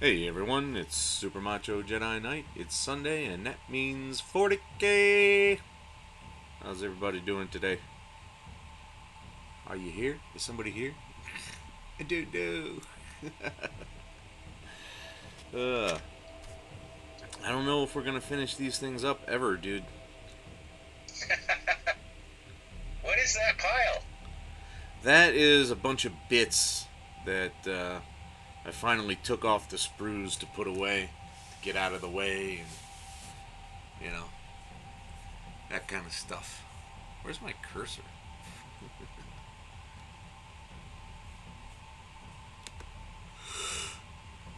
Hey everyone, it's Super Macho Jedi Knight. It's Sunday, and that means 40K. How's everybody doing today? Are you here? Is somebody here? I do do. uh, I don't know if we're gonna finish these things up ever, dude. What is that pile? That is a bunch of bits that I finally took off the sprues to put away, to get out of the way, and you know that kind of stuff. Where's my cursor?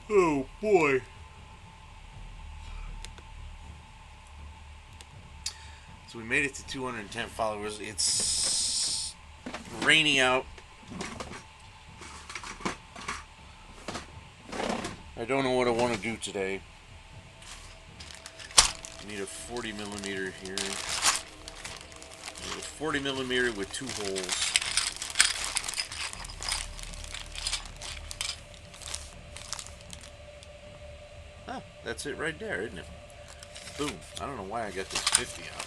Oh boy. So we made it to 210 followers. It's rainy out. I don't know what I want to do today. I need a 40 millimeter here. Need a 40 millimeter with two holes. Ah, that's it right there, isn't it? Boom. I don't know why I got this 50 out.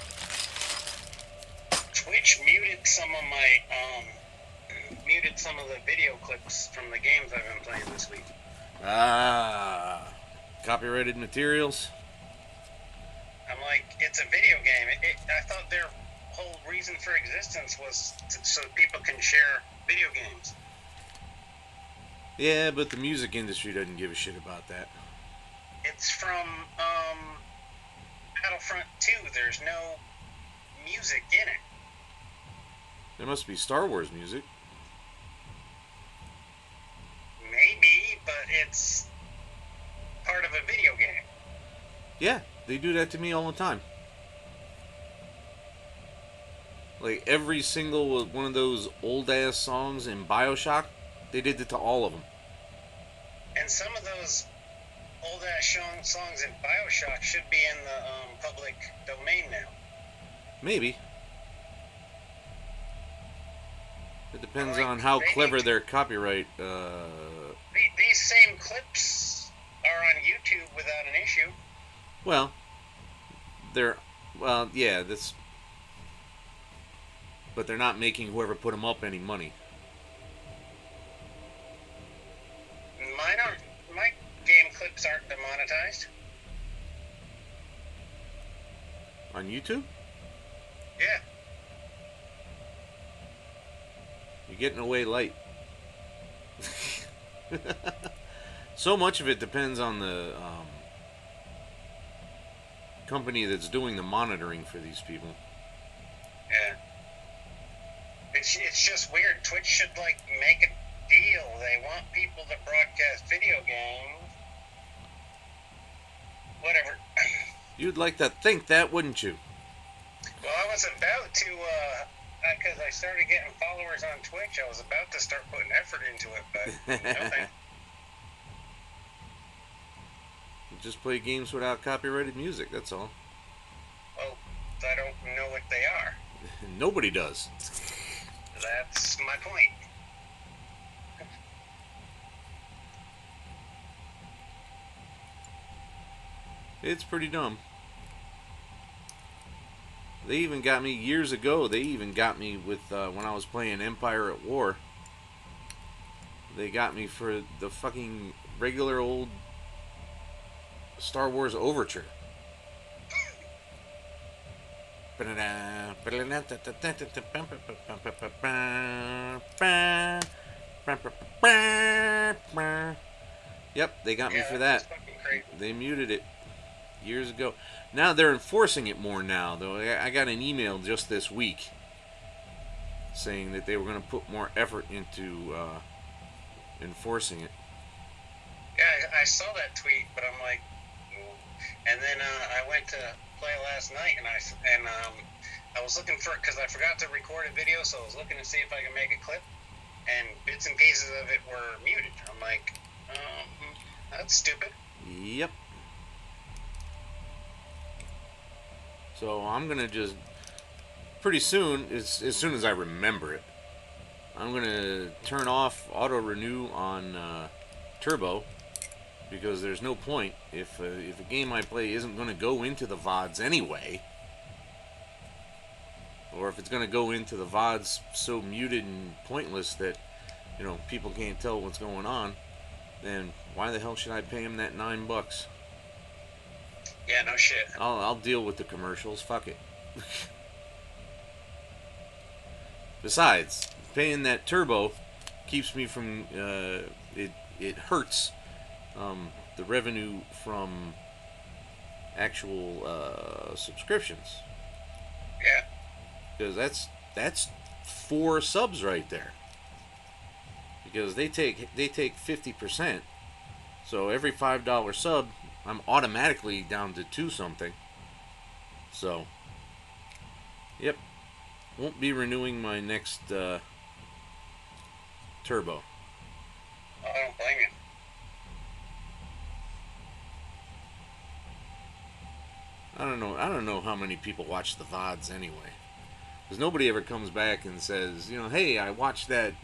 Twitch muted some of the video clips from the games I've been playing this week. Ah, copyrighted materials. I'm like, it's a video game. I thought their whole reason for existence was so people can share video games. Yeah, but the music industry doesn't give a shit about that. It's from Battlefront 2. There's no music in it. There must be Star Wars music. Maybe, but it's part of a video game. Yeah, they do that to me all the time. Like every single one of those old ass songs in Bioshock, they did it to all of them. And some of those old ass songs in Bioshock should be in the public domain now. Maybe. It depends Like, on how clever to, their copyright. these same clips are on YouTube without an issue. Well, they're. Well, yeah, that's. But they're not making whoever put them up any money. My game clips aren't demonetized. On YouTube? Yeah. You're getting away light. So much of it depends on the company that's doing the monitoring for these people. Yeah. It's just weird. Twitch should make a deal. They want people to broadcast video games. Whatever. You'd like to think that, wouldn't you? Well, I was about to, because I started getting followers on Twitch, I was about to start putting effort into it, but nothing. Just play games without copyrighted music, that's all. Well, I don't know what they are. Nobody does. That's my point. It's pretty dumb. They even got me years ago. They even got me with when I was playing Empire at War. They got me for the fucking regular old Star Wars Overture. Yep, they got me for that. They muted it years ago. Now they're enforcing it more now, though. I got an email just this week saying that they were going to put more effort into enforcing it. Yeah, I saw that tweet, but I'm like, and then I went to play last night, and I was looking for, because I forgot to record a video, so I was looking to see if I could make a clip, and bits and pieces of it were muted. I'm like, that's stupid. Yep. So I'm gonna just pretty soon, as soon as I remember it, I'm gonna turn off auto renew on Turbo, because there's no point if a game I play isn't going to go into the VODs anyway, or if it's going to go into the VODs so muted and pointless that people can't tell what's going on, then why the hell should I pay them that $9? Yeah, no shit. I'll deal with the commercials. Fuck it. Besides, paying that turbo keeps me from it hurts the revenue from actual subscriptions. Yeah. Because that's 4 subs right there. Because they take 50%. So every $5 sub, I'm automatically down to 2 something. So, yep, won't be renewing my next turbo. Oh, I don't blame you. I don't know how many people watch the VODs anyway. Because nobody ever comes back and says, hey, I watched that.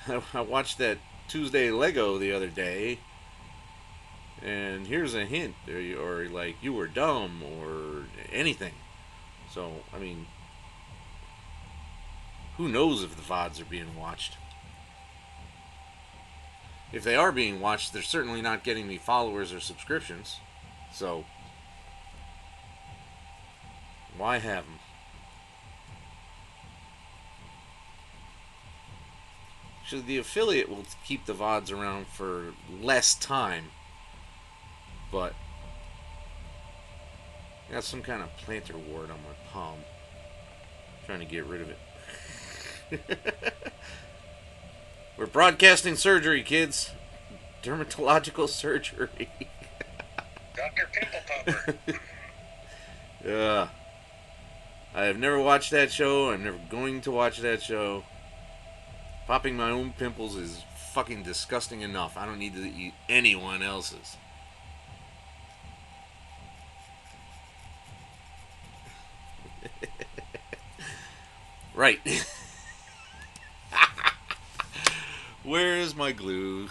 I watched that Tuesday Lego the other day, and here's a hint, or like you were dumb, or anything. So I mean, who knows if the VODs are being watched? If they are being watched, they're certainly not getting me followers or subscriptions. So why have them? So the affiliate will keep the VODs around for less time, but I got some kind of plantar wart on my palm. I'm trying to get rid of it. We're broadcasting surgery, kids. Dermatological surgery. Dr. Pimple Popper. Yeah. I have never watched that show. I'm never going to watch that show. Popping my own pimples is fucking disgusting enough. I don't need to eat anyone else's. Right. Where's my glue?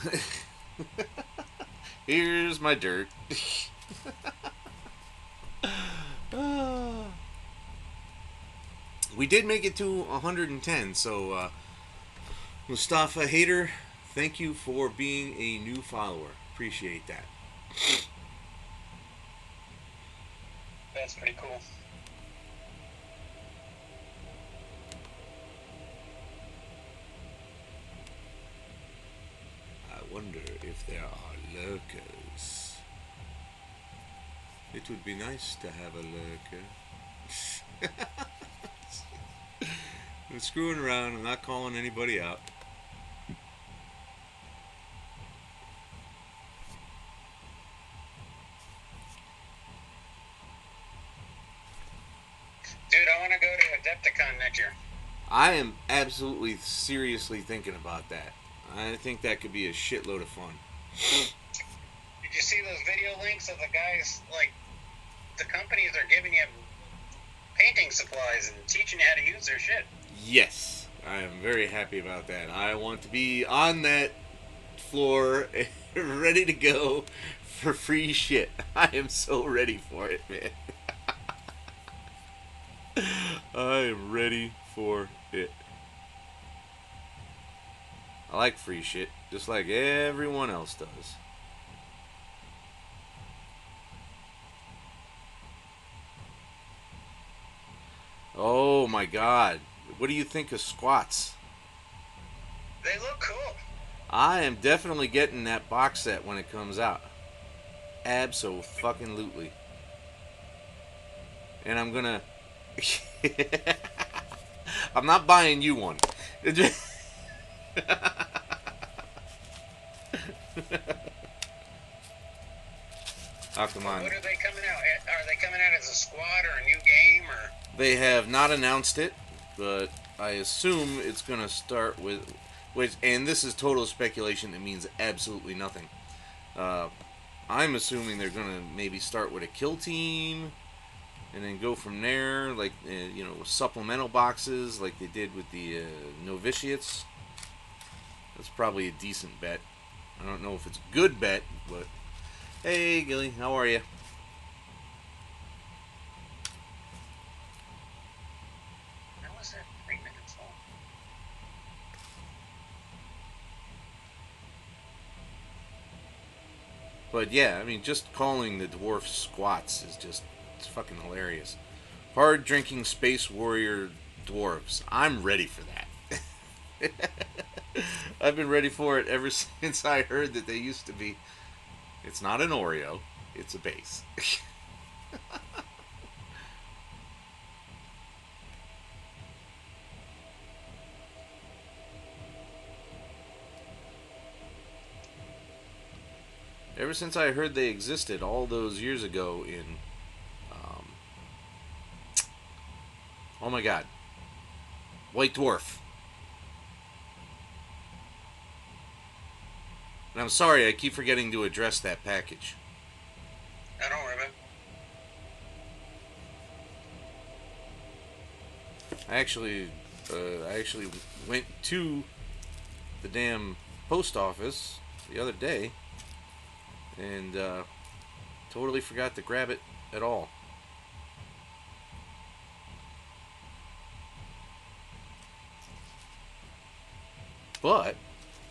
Here's my dirt. We did make it to 110, so Mustafa Hader, thank you for being a new follower. Appreciate that. That's pretty cool. I wonder if there are lurkers. It would be nice to have a lurker. I'm screwing around. I'm not calling anybody out. Dude, I want to go to Adepticon next year. I am absolutely seriously thinking about that. I think that could be a shitload of fun. Did you see those video links of the guys, like, the companies are giving you painting supplies and teaching you how to use their shit? Yes, I am very happy about that. I want to be on that floor, ready to go for free shit. I am so ready for it, man. I am ready for it. I like free shit, just like everyone else does. Oh my god. What do you think of squats? They look cool. I am definitely getting that box set when it comes out. Abso-fucking-lutely. And I'm gonna... I'm not buying you one. Oh, come on. What are they coming out? Are they coming out as a squad or a new game or? They have not announced it, but I assume it's gonna start with, which, and this is total speculation. It means absolutely nothing. I'm assuming they're gonna maybe start with a kill team, and then go from there, like supplemental boxes, like they did with the novitiates. That's probably a decent bet. I don't know if it's a good bet, but hey, Gilly, how are you? How was that 3 minutes long? But yeah, I mean, just calling the dwarf squats is just it's fucking hilarious. Hard drinking space warrior dwarves. I'm ready for that. I've been ready for it ever since I heard that they used to be. It's not an Oreo, it's a base. Ever since I heard they existed all those years ago in, um, oh my god, White Dwarf. And I'm sorry, I keep forgetting to address that package. I don't remember. I actually went to the damn post office the other day and totally forgot to grab it at all. But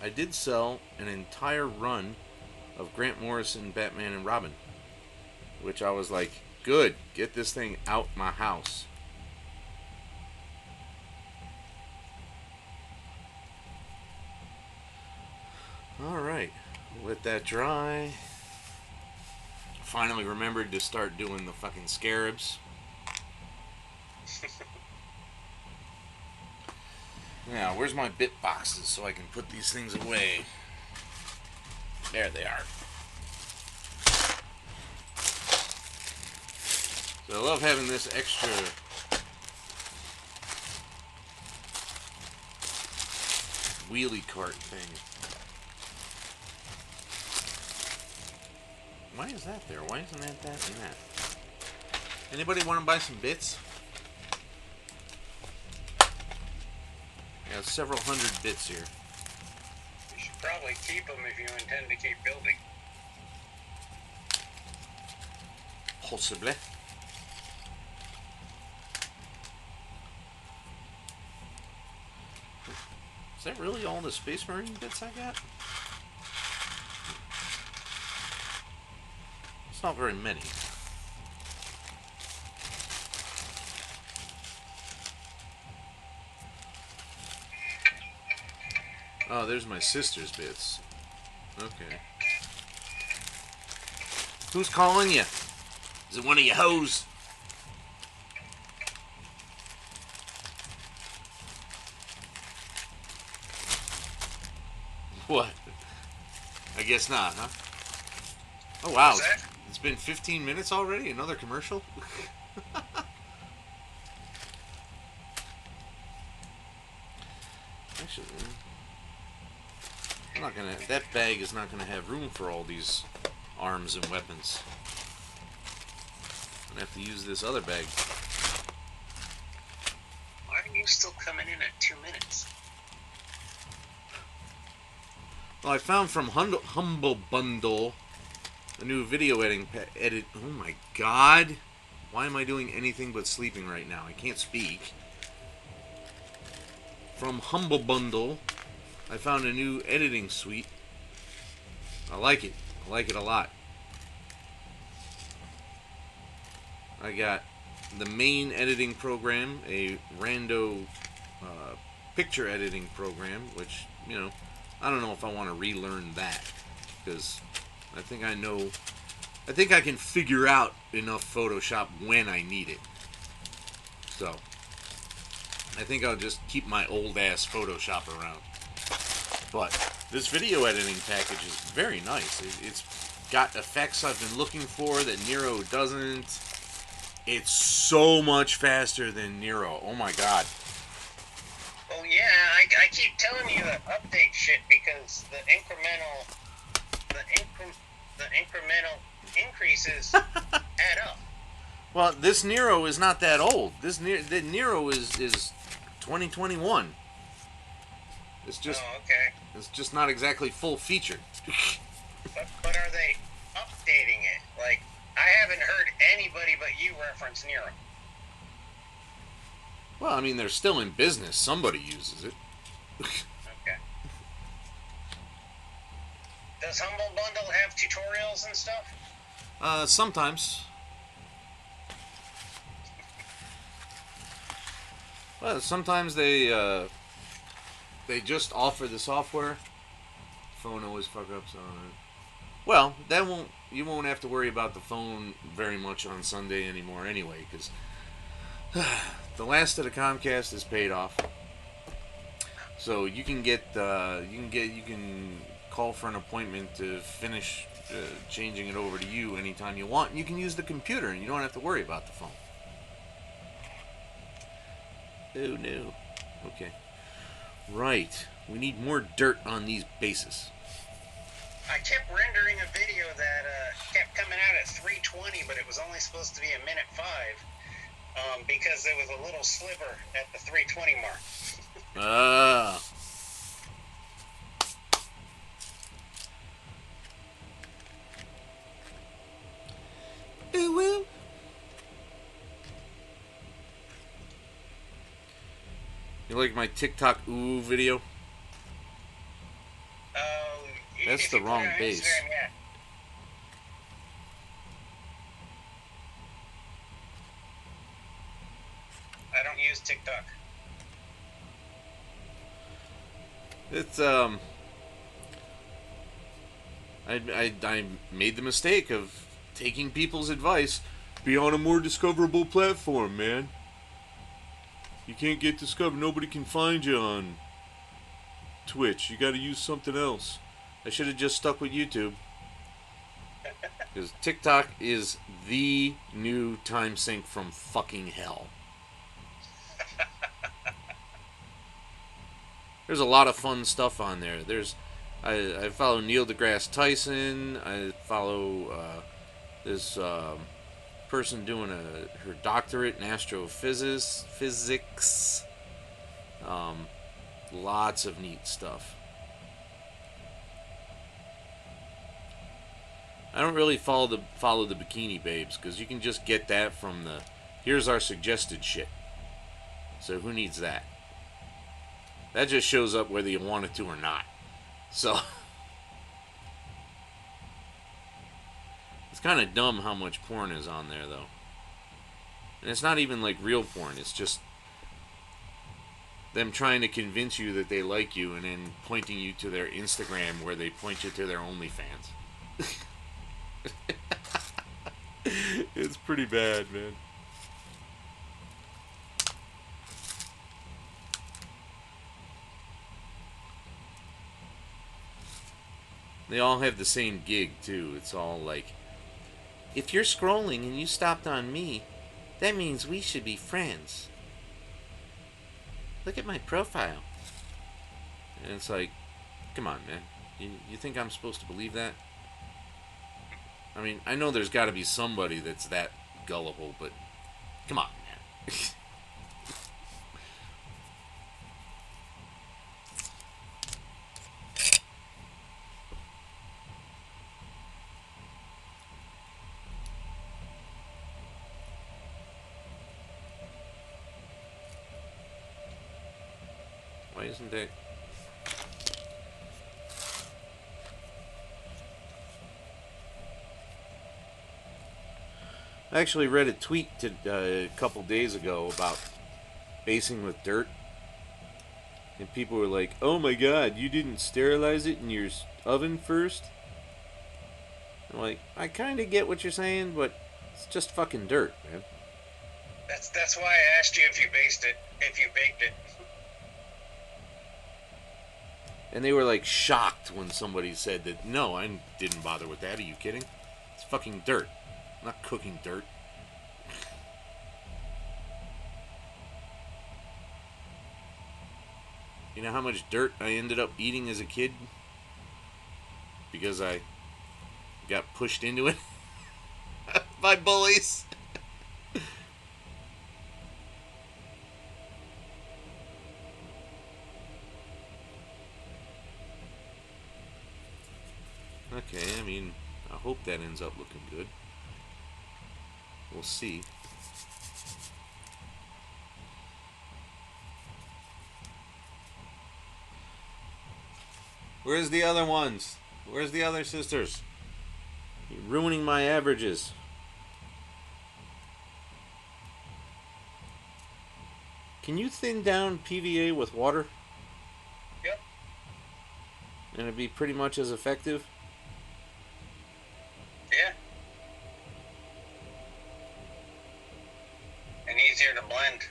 I did sell an entire run of Grant Morrison, Batman and Robin, which I was like, good, get this thing out my house. Alright, let that dry. Finally remembered to start doing the fucking scarabs. Now, where's my bit boxes so I can put these things away? There they are. So I love having this extra wheelie cart thing. Why is that there? Why isn't that and that? Anybody want to buy some bits? I got several hundred bits here. You should probably keep them if you intend to keep building. Possibly. Is that really all the Space Marine bits I got? It's not very many. Oh, there's my sister's bits. Okay. Who's calling you? Is it one of your hoes? What? I guess not, huh? Oh, wow. It's been 15 minutes already? Another commercial? Actually, I'm not gonna. That bag is not gonna have room for all these arms and weapons. I'm gonna have to use this other bag. Why are you still coming in at 2 minutes? Well, I found from Humble Bundle a new video edit. Oh my god! Why am I doing anything but sleeping right now? I can't speak. From Humble Bundle, I found a new editing suite. I like it. I like it a lot. I got the main editing program, a rando picture editing program, which, you know, I don't know if I want to relearn that, because I think I can figure out enough Photoshop when I need it. So, I think I'll just keep my old ass Photoshop around. But this video editing package is very nice. It's got effects I've been looking for that Nero doesn't. It's so much faster than Nero. Oh my god. Well, yeah, I keep telling you to update shit because the incremental increases add up. Well, this Nero is not that old. The Nero is 2021. Oh, okay. it's just not exactly full featured. But are they updating it? Like, I haven't heard anybody but you reference Nero. Well, I mean, they're still in business. Somebody uses it. Okay. Does Humble Bundle have tutorials and stuff? Sometimes. Well, sometimes they just offer the software. Phone always fuck ups on it. Well, you won't have to worry about the phone very much on Sunday anymore anyway, because the last of the Comcast is paid off. So you can you can call for an appointment to finish changing it over to you anytime you want. And you can use the computer, and you don't have to worry about the phone. Oh no. Okay. Right. We need more dirt on these bases. I kept rendering a video that kept coming out at 3:20, but it was only supposed to be a minute 5 because there was a little sliver at the 3:20 mark. Ah. Ooh woo. You like my TikTok ooh video? That's the wrong base. Yeah. I don't use TikTok. It's I made the mistake of taking people's advice. Be on a more discoverable platform, man. You can't get discovered. Nobody can find you on Twitch. You got to use something else. I should have just stuck with YouTube. Because TikTok is the new time sink from fucking hell. There's a lot of fun stuff on there. I follow Neil deGrasse Tyson. I follow this person doing her doctorate in astrophysics. Lots of neat stuff. I don't really follow the Bikini Babes because you can just get that from the here's our suggested shit. So who needs that? That just shows up whether you want it to or not. So it's kind of dumb how much porn is on there though. And it's not even like real porn. It's just them trying to convince you that they like you and then pointing you to their Instagram where they point you to their OnlyFans. It's pretty bad, man. They all have the same gig, too. It's all like, if you're scrolling and you stopped on me, that means we should be friends. Look at my profile. And it's like, come on, man. You think I'm supposed to believe that? I mean, I know there's got to be somebody that's that gullible, but come on, man. Why isn't it? I actually read a tweet a couple days ago about basing with dirt. And people were like, oh my god, you didn't sterilize it in your oven first? I'm like, I kind of get what you're saying, but it's just fucking dirt, man. That's why I asked you if you baked it. And they were like shocked when somebody said that, no, I didn't bother with that. Are you kidding? It's fucking dirt. I'm not cooking dirt. You know how much dirt I ended up eating as a kid? Because I got pushed into it by bullies. Okay, I mean, I hope that ends up looking good. We'll see. Where's the other ones? Where's the other sisters? You're ruining my averages. Can you thin down PVA with water? Yep. And it'd be pretty much as effective? Yeah. And easier to blend.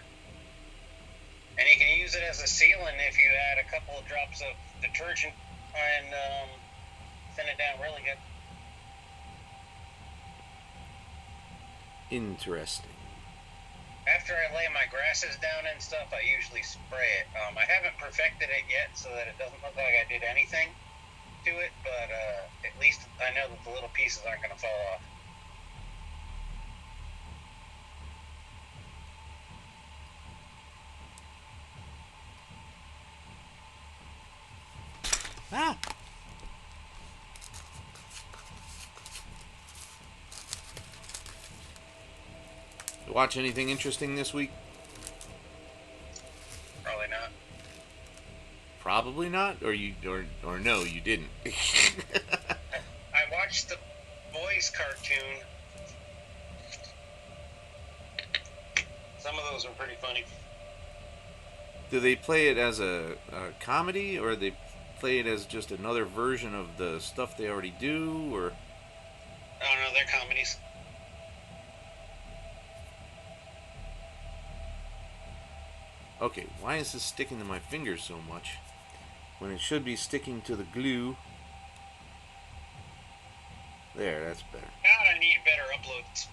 And you can use it as a sealant if you add a couple of drops of detergent and thin it down really good. Interesting. After I lay my grasses down and stuff, I usually spray it. I haven't perfected it yet so that it doesn't look like I did anything to it, but at least I know that the little pieces aren't going to fall off. Ah! Watch anything interesting this week? Probably not. Probably not, or no, you didn't. I watched the boys cartoon. Some of those were pretty funny. Do they play it as a comedy, or they play it as just another version of the stuff they already do, or? I don't know, they're comedies. Okay, why is this sticking to my fingers so much when it should be sticking to the glue? There, that's better. God, I need better uploads.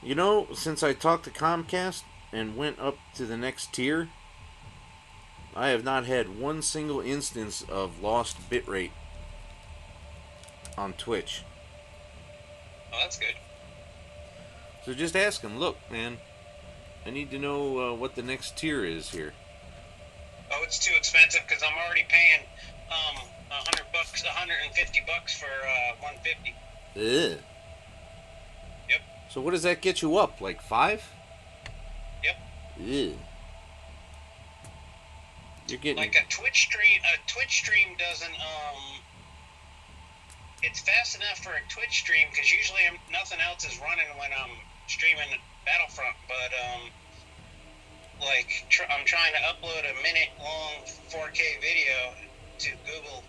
You know, since I talked to Comcast and went up to the next tier, I have not had one single instance of lost bitrate on Twitch. Oh, that's good. So just ask them, look, man, I need to know what the next tier is here. Oh, it's too expensive because I'm already paying $100, $150 for 150. Ugh. Yep. So what does that get you up? Like 5? Yep. Ugh. You're getting like a Twitch stream. A Twitch stream doesn't it's fast enough for a Twitch stream because usually nothing else is running when I'm streaming Battlefront, but I'm trying to upload a minute-long 4K video to Google,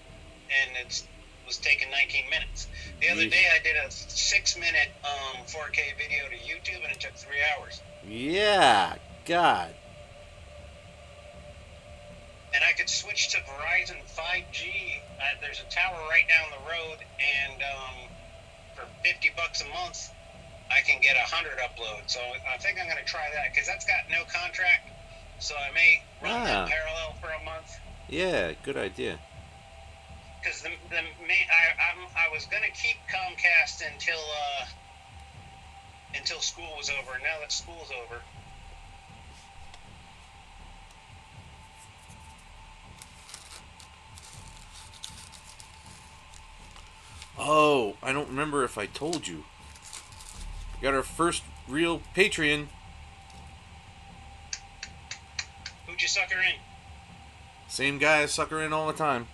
and it was taking 19 minutes. The other day I did a 6-minute 4K video to YouTube, and it took 3 hours. Yeah, God. And I could switch to Verizon 5G. There's a tower right down the road, and for $50 a month, I can get 100 uploads. So I think I'm going to try that because that's got no contract. So I may run that parallel for a month. Yeah, good idea. Because I was going to keep Comcast until school was over. And now that school's over. Oh, I don't remember if I told you. We got our first real Patreon. Who'd you sucker in? Same guy I sucker in all the time.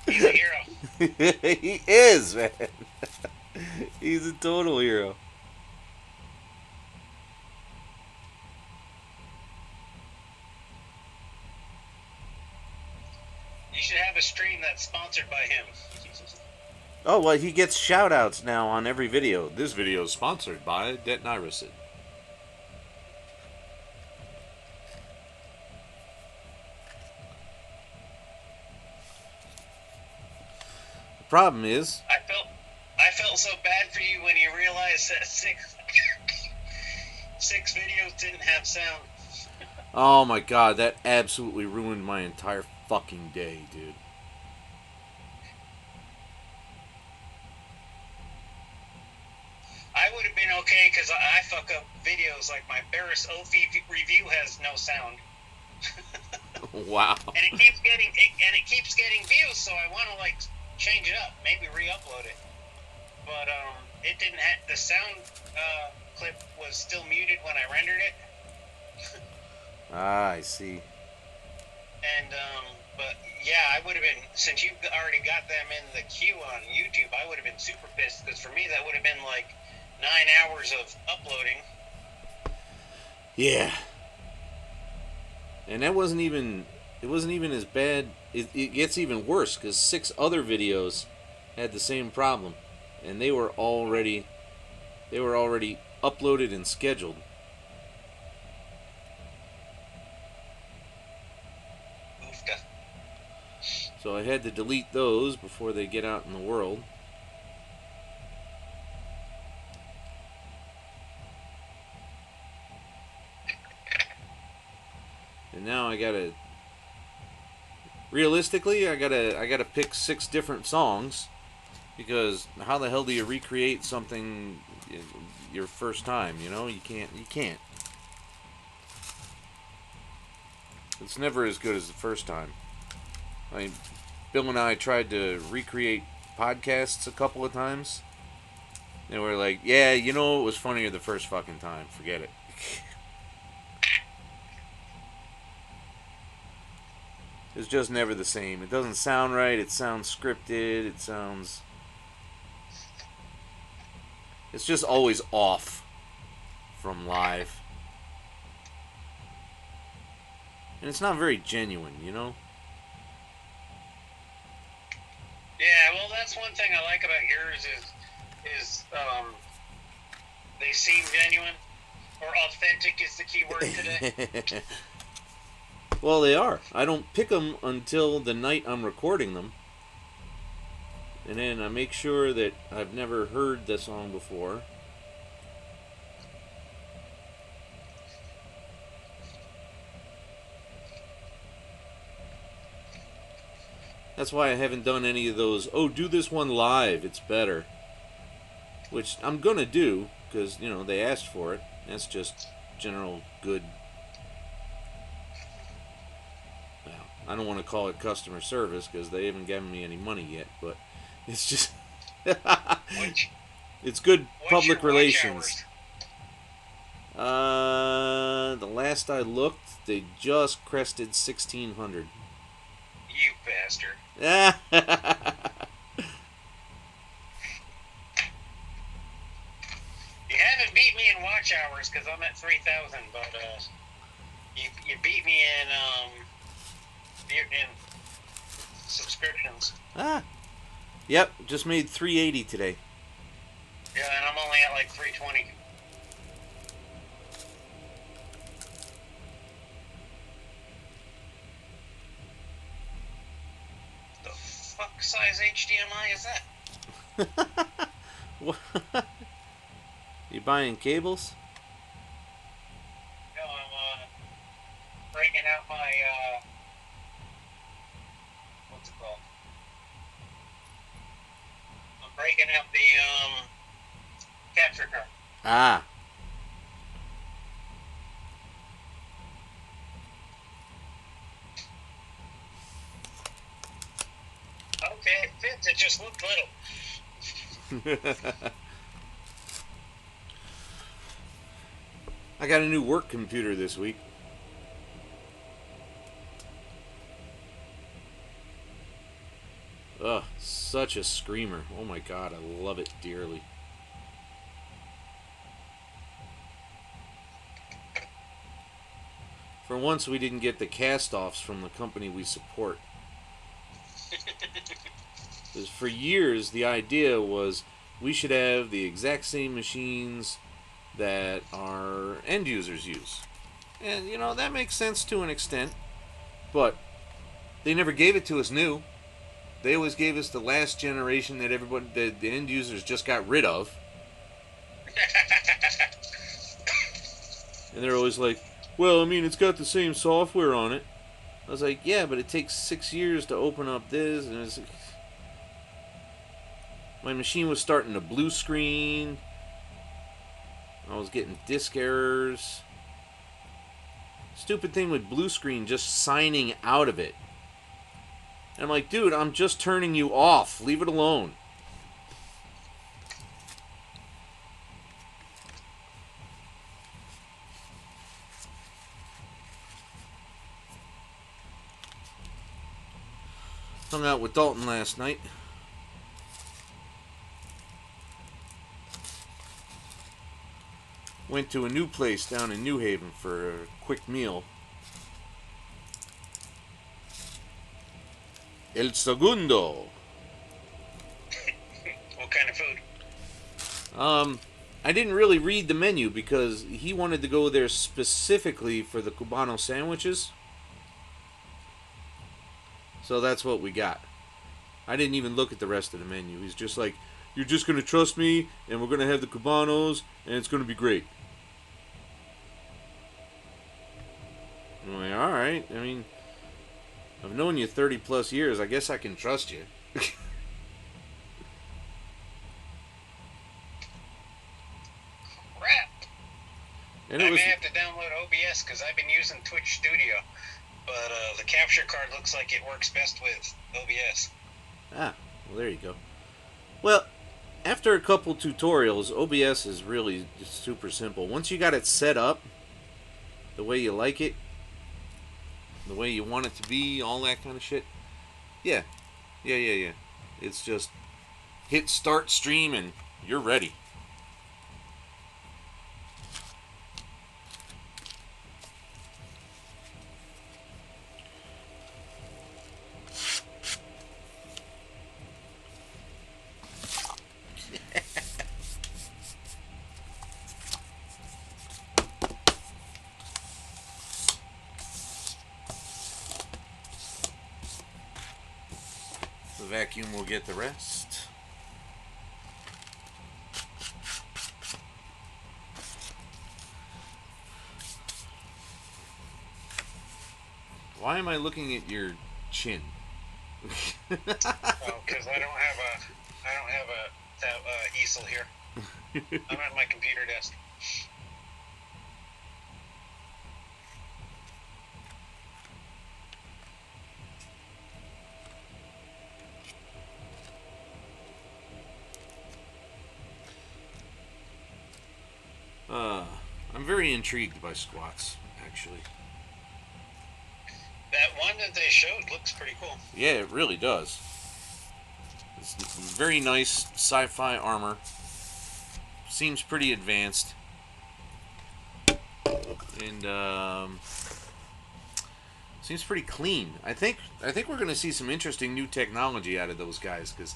He's a hero. He is, man. He's a total hero. You should have a stream that's sponsored by him. Oh, well, he gets shout-outs now on every video. This video is sponsored by Detnirasid. The problem is... I felt so bad for you when you realized that six videos didn't have sound. Oh my god, that absolutely ruined my entire fucking day, dude. I would have been okay because I fuck up videos like my Barris Ophi review has no sound. Wow. And it keeps getting views, so I want to like change it up, maybe re-upload it. But it didn't have the sound clip was still muted when I rendered it. Ah, I see. And but yeah, I would have been, since you already got them in the queue on YouTube, I would have been super pissed, because for me that would have been like 9 hours of uploading. Yeah. And that wasn't even. It wasn't even as bad. It gets even worse because 6 other videos had the same problem, and they were already uploaded and scheduled. Oofta. So I had to delete those before they get out in the world. And now I gotta. Realistically, I gotta pick 6 different songs, because how the hell do you recreate something your first time? You know, you can't. It's never as good as the first time. I mean, Bill and I tried to recreate podcasts a couple of times. And we're like, yeah, you know, it was funnier the first fucking time. Forget it. It's just never the same. It doesn't sound right. It sounds scripted. It's just always off from live. And it's not very genuine, you know? Yeah, well, that's one thing I like about yours is they seem genuine, or authentic is the key word today. Well, they are. I don't pick them until the night I'm recording them. And then I make sure that I've never heard the song before. That's why I haven't done any of those, oh, do this one live, it's better. Which I'm gonna do, because, you know, they asked for it. That's just general good. Well, I don't want to call it customer service, because they haven't given me any money yet, but it's just. It's good public relations. The last I looked, they just crested 1,600. You bastard. You haven't beat me in watch hours, because I'm at 3,000, but you beat me in subscriptions. Yep, just made 380 today. Yeah, and I'm only at like 320. The fuck size HDMI is that? What? You buying cables? No, I'm breaking out my what's it called? I'm breaking out the capture card. Ah. Okay, it fits. It just looked little. I got a new work computer this week. Ugh, such a screamer. Oh my god, I love it dearly. For once, we didn't get the cast-offs from the company we support. Because for years, the idea was we should have the exact same machines that our end users use. And, you know, that makes sense to an extent. But they never gave it to us new. They always gave us the last generation that everybody, the end users just got rid of. And they're always like, well, I mean, it's got the same software on it. I was like, yeah, but it takes 6 years to open up this. And it's, my machine was starting to blue screen. I was getting disk errors. Stupid thing with blue screen just signing out of it. And I'm like, dude, I'm just turning you off. Leave it alone. Hung out with Dalton last night. Went to a new place down in New Haven for a quick meal. El Segundo. What kind of food? I didn't really read the menu because he wanted to go there specifically for the Cubano sandwiches. So that's what we got. I didn't even look at the rest of the menu. He's just like, you're just going to trust me, and we're going to have the Cubanos, and it's going to be great. I'm like, alright. I mean, I've known you 30 plus years. I guess I can trust you. Crap. And I it was, may have to download OBS because I've been using Twitch Studio. But the capture card looks like it works best with OBS. well, there you go. Well, after a couple tutorials, OBS is really just super simple. Once you got it set up the way you like it, the way you want it to be, all that kind of shit, yeah. It's just hit start stream and you're ready. The vacuum will get the rest. Why am I looking at your chin? Well, because I don't have a easel here. I'm at my computer desk. I'm very intrigued by squats, actually. That one that they showed looks pretty cool. Yeah, it really does. It's very nice sci-fi armor. Seems pretty advanced. And seems pretty clean. I think we're going to see some interesting new technology out of those guys, because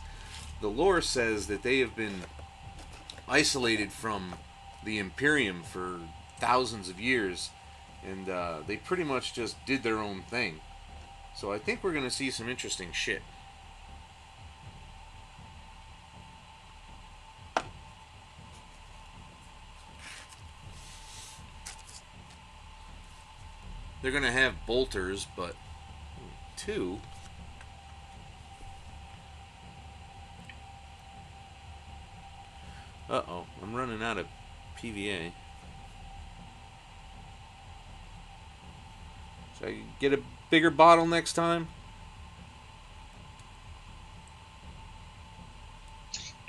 the lore says that they have been isolated from the Imperium for thousands of years, and they pretty much just did their own thing. So I think we're going to see some interesting shit. They're going to have bolters, but two. Uh-oh, I'm running out of PVA. Should I get a bigger bottle next time?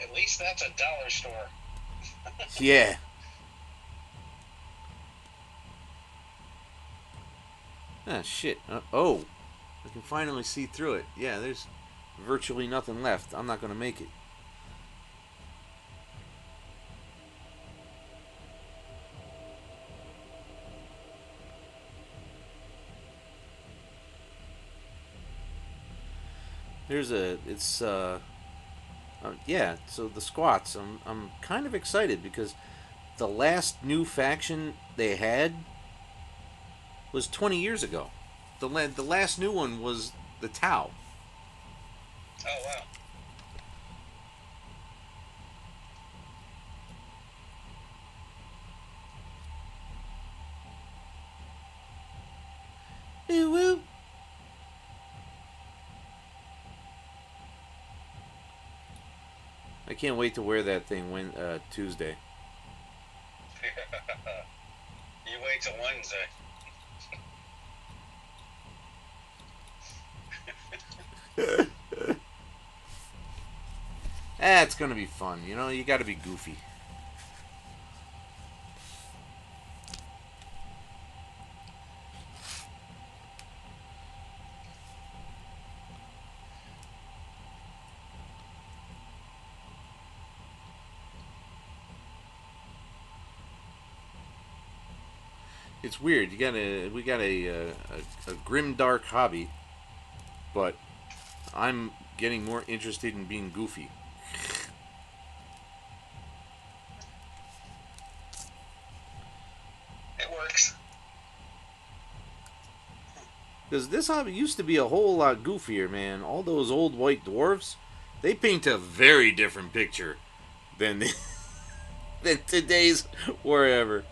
At least that's a dollar store. Yeah. Ah, shit. Oh, I can finally see through it. Yeah, there's virtually nothing left. I'm not going to make it. Yeah, so the squats, I'm kind of excited because the last new faction they had was 20 years ago. The last new one was the Tau. Oh, wow. Woo woo. I can't wait to wear that thing Tuesday. You wait till Wednesday. It's gonna be fun. You know, you got to be goofy. It's weird. We got a grim dark hobby, but I'm getting more interested in being goofy. It works. Because this hobby used to be a whole lot goofier, man. All those old white dwarves, they paint a very different picture than than today's Warhammer.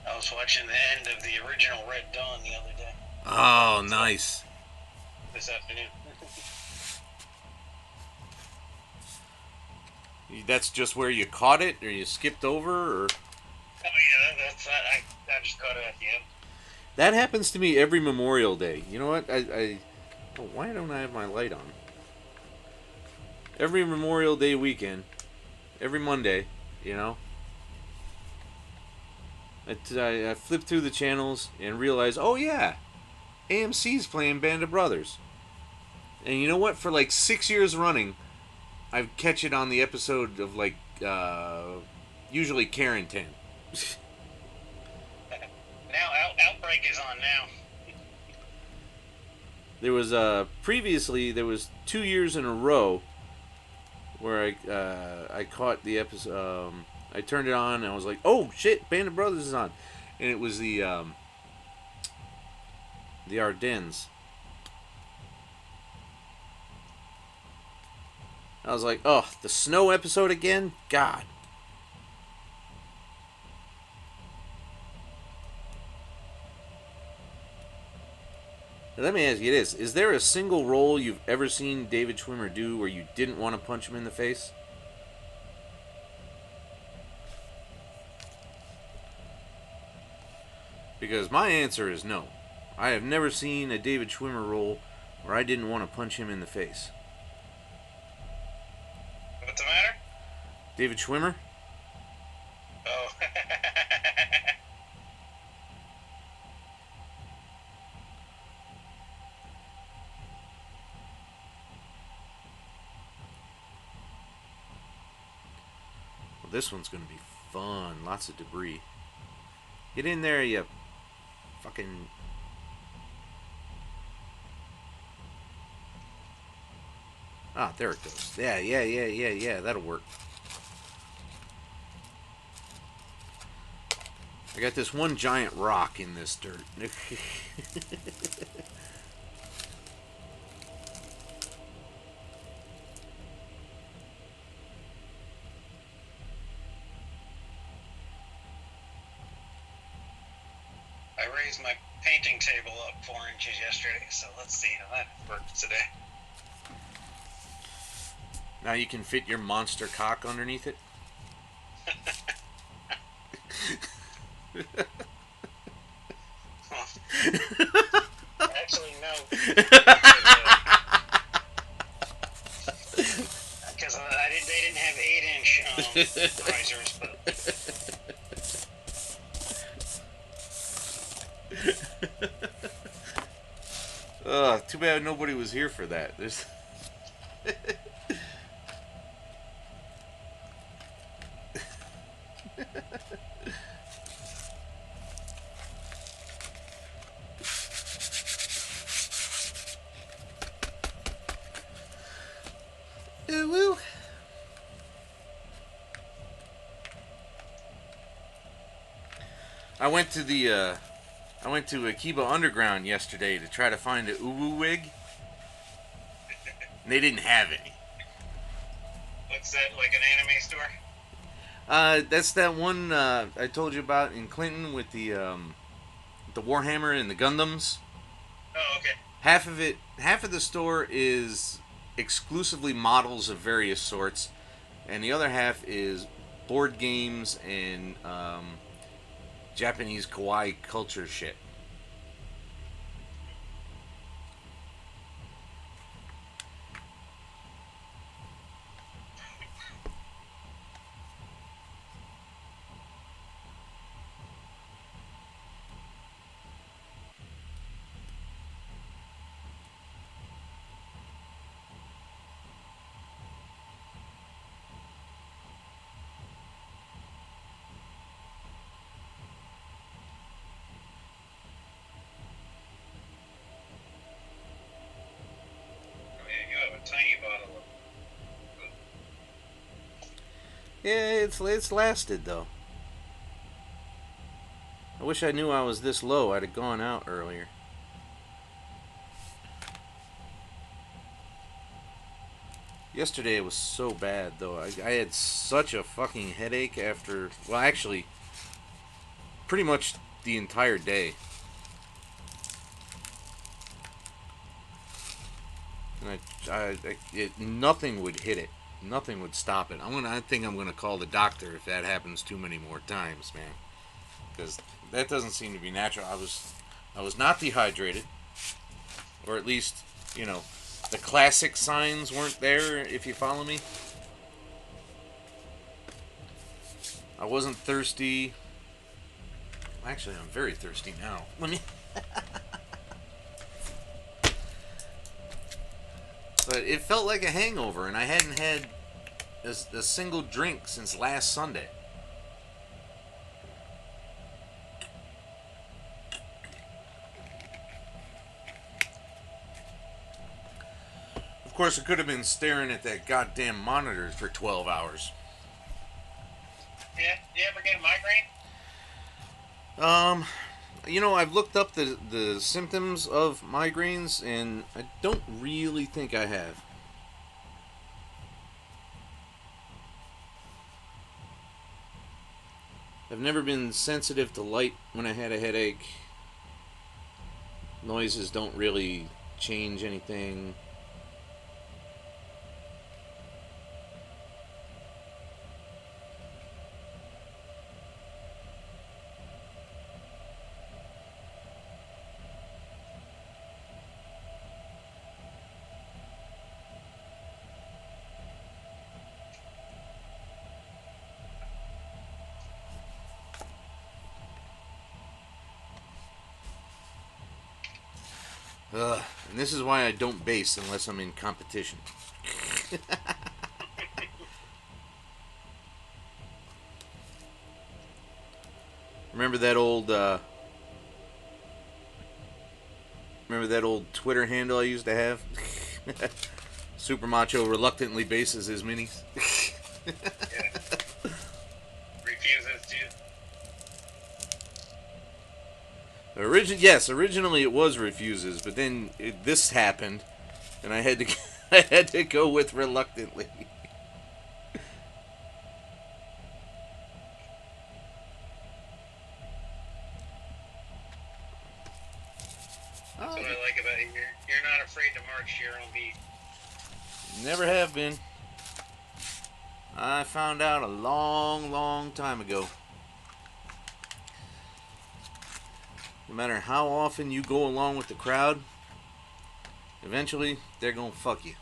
I was watching the end of the original Red Dawn the other day. Oh, nice. This afternoon. That's just where you caught it, or you skipped over, or Oh yeah, that's I just caught it at the end. that happens to me every Memorial Day. You know what? Oh, why don't I have my light on? Every Memorial Day weekend, every Monday, you know, I flip through the channels and realize, oh yeah, AMC's playing Band of Brothers. And you know what? For like 6 years running, I catch it on the episode of like usually Karen 10. Now Outbreak is on now. There was previously there was 2 years in a row where I caught the episode. I turned it on and I was like, oh shit, Band of Brothers is on, and it was the Ardennes. I was like, oh, the snow episode again? God. Now, let me ask you this. Is there a single role you've ever seen David Schwimmer do where you didn't want to punch him in the face? Because my answer is no. I have never seen a David Schwimmer role where I didn't want to punch him in the face. What's the matter? David Schwimmer? Oh. Well, this one's going to be fun. Lots of debris. Get in there, you fucking... Ah, there it goes. Yeah. That'll work. I got this one giant rock in this dirt. I raised my painting table up 4 inches yesterday, so let's see how that works today. Now you can fit your monster cock underneath it? Actually, no. Because they didn't have 8-inch risers, but... Too bad nobody was here for that. There's... Woo. I went to Akiba Underground yesterday to try to find a uwu wig. And they didn't have any. What's that, like an anime store? That's that one I told you about in Clinton with the Warhammer and the Gundams. Oh, okay. Half of the store is exclusively models of various sorts, and the other half is board games and Japanese kawaii culture shit. Oh yeah, you have a tiny bottle of. Yeah, it's lasted though. I wish I knew I was this low. I'd have gone out earlier. Yesterday it was so bad though. I had such a fucking headache after. Well, actually, pretty much the entire day. And nothing would hit it. Nothing would stop it. I think I'm gonna call the doctor if that happens too many more times, man. Because that doesn't seem to be natural. I was not dehydrated, or at least, you know, the classic signs weren't there. If you follow me, I wasn't thirsty. Actually, I'm very thirsty now. Let me. But it felt like a hangover, and I hadn't had a single drink since last Sunday. Of course, I could have been staring at that goddamn monitor for 12 hours. Yeah. Do you ever get a migraine? Um, I've looked up the symptoms of migraines, and I don't really think I have. I've never been sensitive to light when I had a headache. Noises don't really change anything. And this is why I don't base unless I'm in competition. Remember that old Twitter handle I used to have? Super Macho reluctantly bases his minis. Yeah. Refuses to. Originally it was refuses, but then this happened, and I had to I had to go with reluctantly. That's Oh, what I like about you. You're not afraid to march your own beat. never have been. I found out a long, long time ago. No matter how often you go along with the crowd, eventually they're gonna fuck you.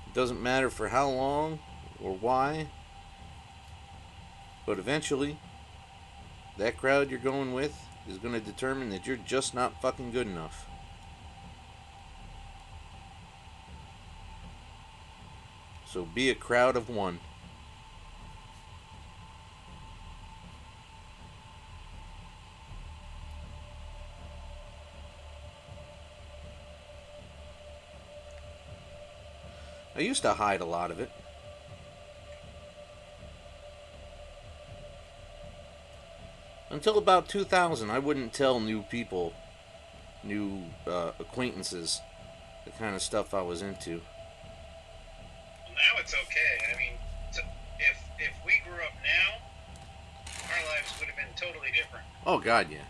It doesn't matter for how long or why, but eventually that crowd you're going with is gonna determine that you're just not fucking good enough. So be a crowd of one. I used to hide a lot of it. Until about 2000, I wouldn't tell new people, new acquaintances, the kind of stuff I was into. Well, now it's okay. I mean, if we grew up now, our lives would have been totally different. Oh, God, yeah.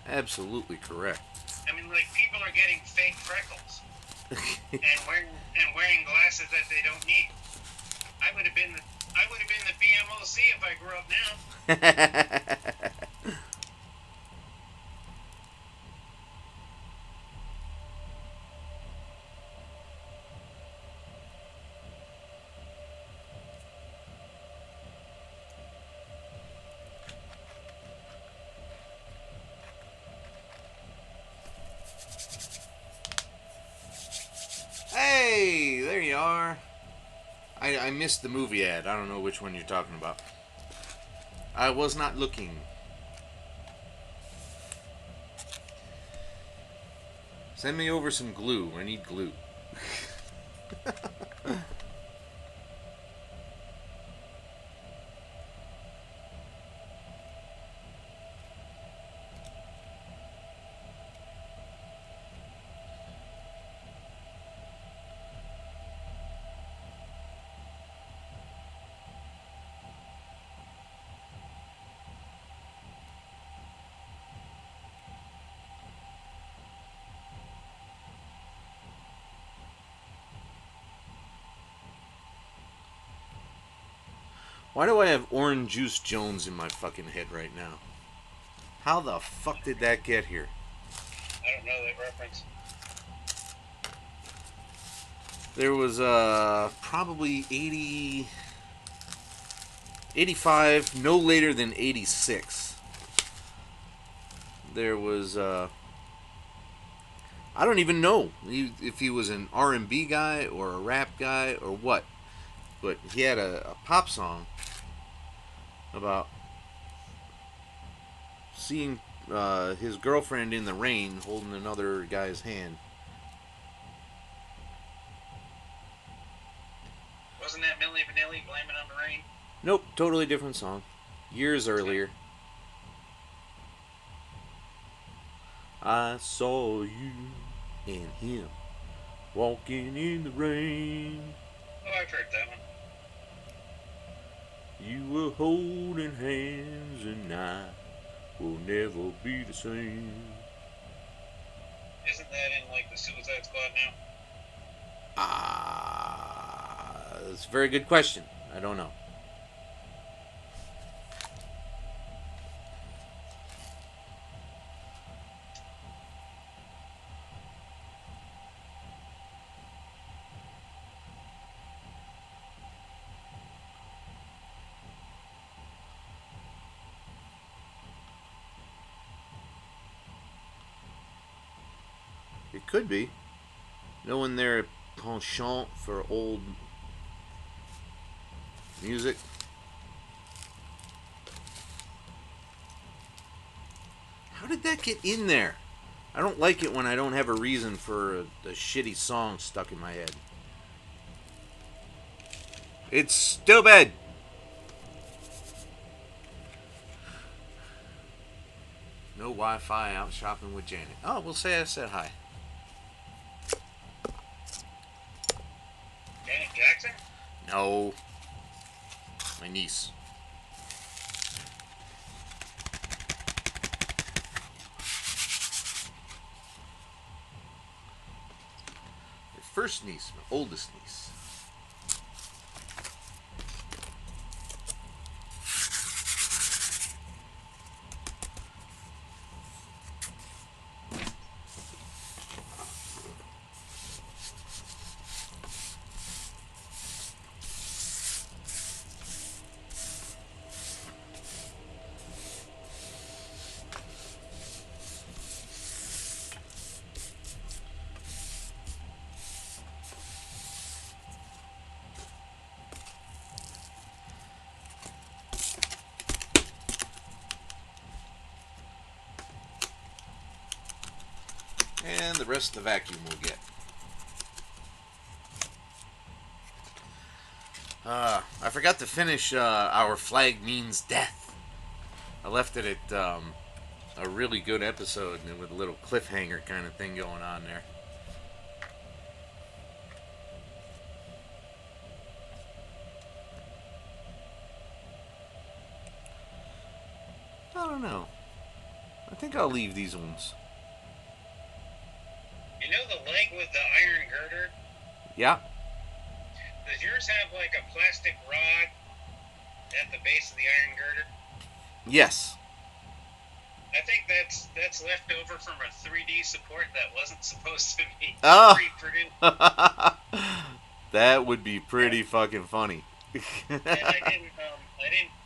Absolutely correct. I mean, like, people are getting fake freckles and wearing glasses that they don't need. I would have been the BMOC if I grew up now. Hey, there you are. I missed the movie ad. I don't know which one you're talking about. I was not looking. Send me over some glue. I need glue. Why do I have Orange Juice Jones in my fucking head right now? How the fuck did that get here? I don't know that reference. There was probably 80, 85, no later than 86. There was I don't even know if he was an R&B guy or a rap guy or what, but he had a pop song about seeing his girlfriend in the rain holding another guy's hand. Wasn't that Milli Vanilli, Blame It on the Rain? Nope, totally different song. Years earlier. I saw you and him walking in the rain. Oh, I've heard that one. You were holding hands and I will never be the same. Isn't that in, like, the Suicide Squad now? That's a very good question. I don't know. It could be. Knowing their penchant for old music. How did that get in there? I don't like it when I don't have a reason for a shitty song stuck in my head. It's stupid! No Wi-Fi, out shopping with Janet. Oh, we'll say I said hi. Janet Jackson? No. My niece. My first niece, my oldest niece. And the rest of the vacuum will get. I forgot to finish Our Flag Means Death. I left it at a really good episode and with a little cliffhanger kind of thing going on there. I don't know. I think I'll leave these ones. You know the leg with the iron girder? Yeah. Does yours have like a plastic rod at the base of the iron girder? Yes. I think that's left over from a 3D support that wasn't supposed to be Oh. reproduced. That would be pretty fucking funny. And I didn't,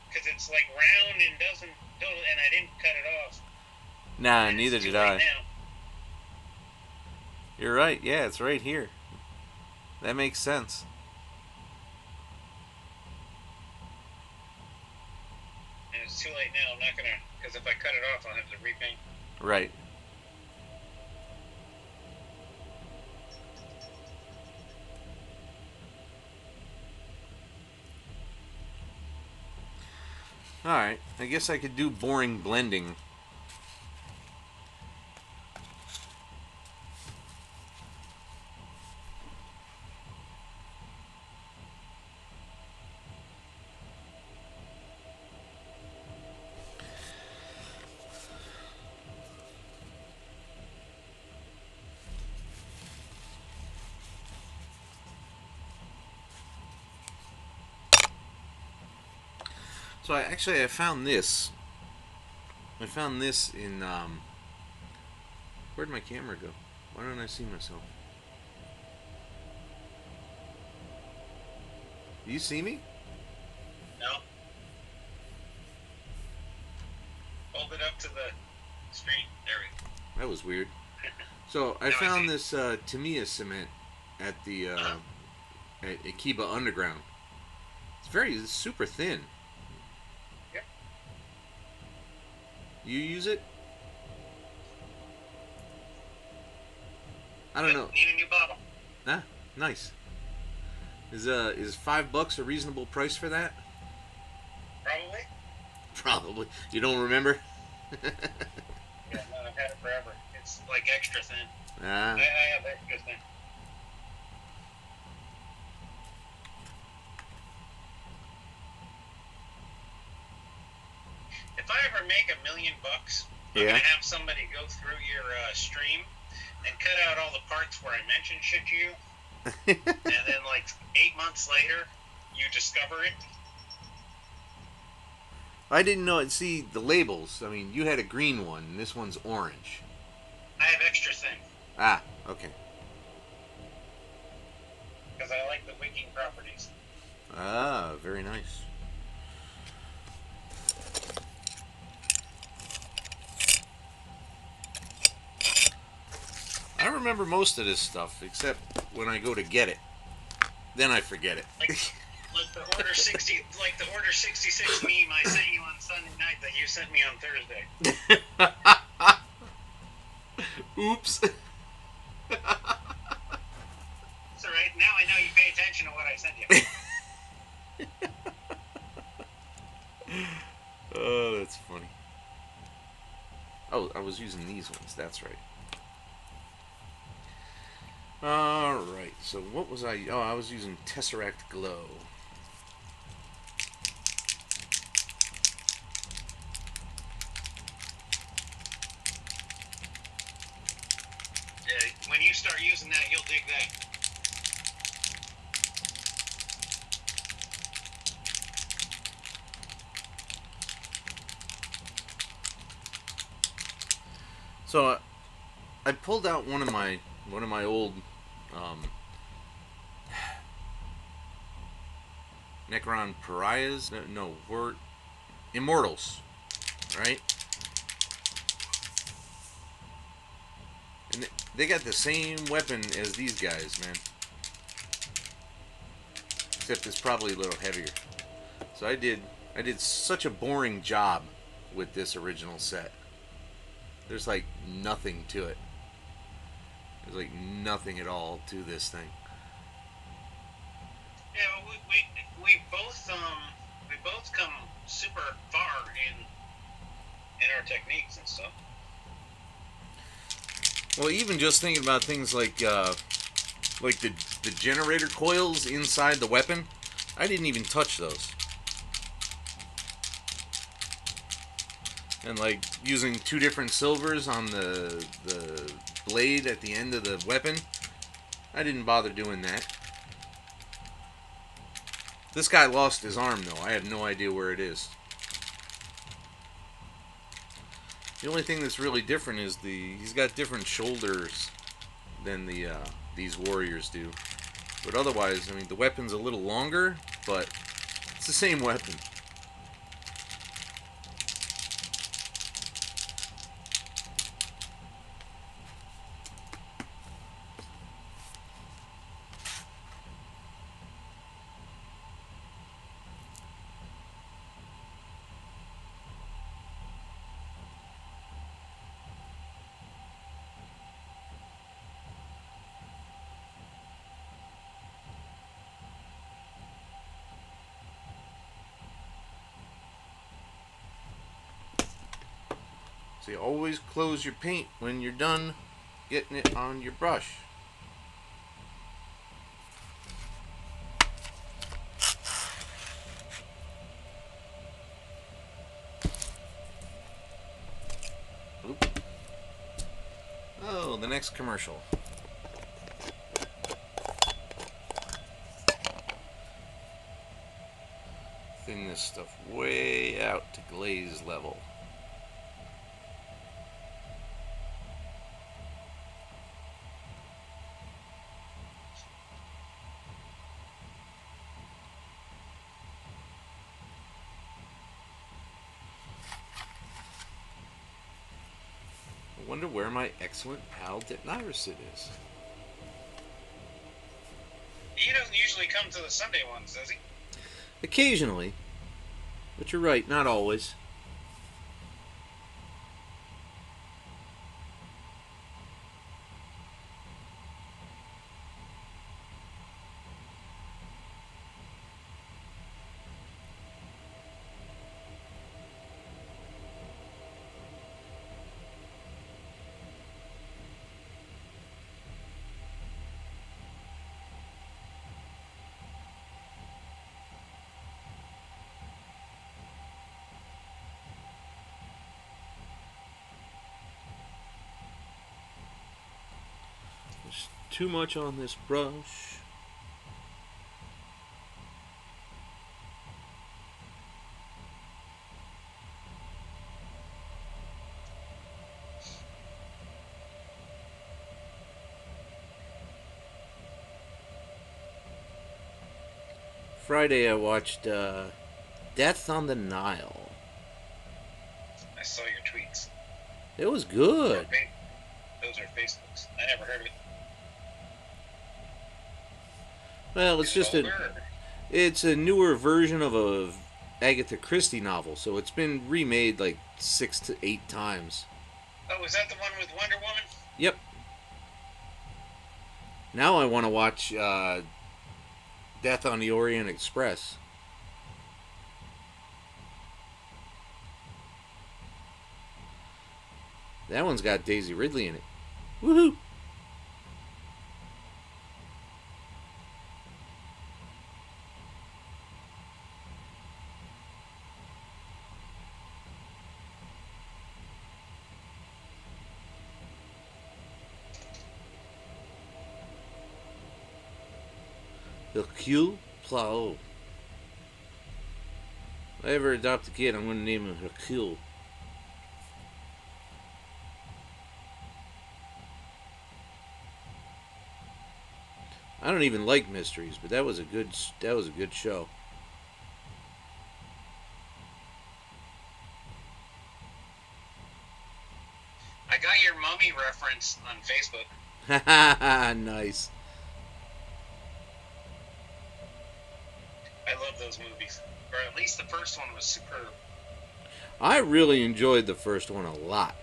because it's like round and doesn't, and I didn't cut it off. Nah, And neither it's too did I. late now. You're right. Yeah, it's right here. That makes sense. And it's too late now. I'm not gonna, because if I cut it off, I'll have to repaint. Right. Alright, I guess I could do boring blending. So I found this. I found this in where'd my camera go? Why don't I see myself? Do you see me? No. Hold it up to the screen. There we go. That was weird. So I found this Tamiya cement at the at Akiba Underground. It's super thin. Yep. You use it? I don't know. Need a new bottle. Ah, nice. Is $5 a reasonable price for that? Probably. Probably. You don't remember? Yeah, no, I've had it forever. It's like extra thin. Ah. I have extra thin. If I ever make $1 million, I'm gonna have somebody go through your stream and cut out all the parts where I mention shit to you, and then like 8 months later, you discover it. I didn't know it. See the labels. I mean, you had a green one, and this one's orange. I have extra thin Ah, okay. because I like the wicking properties. Ah, very nice. I remember most of this stuff, except when I go to get it. Then I forget it. Like the Order 60, like the Order 66 meme I sent you on Sunday night that you sent me on Thursday. Oops. It's alright, now I know you pay attention to what I sent you. Oh, that's funny. Oh, I was using these ones. That's right. Alright, so what was I... Oh, I was using Tesseract Glow. Yeah, when you start using that, you'll dig that. So, I pulled out one of my old Necron pariahs. No, we're immortals, right? And they got the same weapon as these guys, man. Except it's probably a little heavier. So I did such a boring job with this original set. There's like nothing to it. There's like nothing at all to this thing. Yeah, well, we both come super far in our techniques and stuff. Well, even just thinking about things like the generator coils inside the weapon, I didn't even touch those. and like using two different silvers on the blade at the end of the weapon. I didn't bother doing that. This guy lost his arm though. I have no idea where it is. The only thing that's really different is he's got different shoulders than these warriors do. But otherwise, I mean, the weapon's a little longer, but it's the same weapon. So you always close your paint when you're done getting it on your brush. Oop. Oh, the next commercial. Thin this stuff way out to glaze level. I wonder where my excellent pal Detnirasid is. He doesn't usually come to the Sunday ones, does he? Occasionally. But you're right, not always. There's too much on this brush. Friday I watched Death on the Nile. I saw your tweets. It was good. Those are Facebooks. I never heard of it. Well, it's a newer version of a Agatha Christie novel, so it's been remade like 6 to 8 times. Oh, is that the one with Wonder Woman? Yep. Now I want to watch Death on the Orient Express. That one's got Daisy Ridley in it. Woohoo! Hercule Poirot. If I ever adopt a kid, I'm going to name him Hercule. I don't even like mysteries, but that was a good show. I got your Mummy reference on Facebook. Nice. I love those movies. Or at least the first one was superb. I really enjoyed the first one a lot.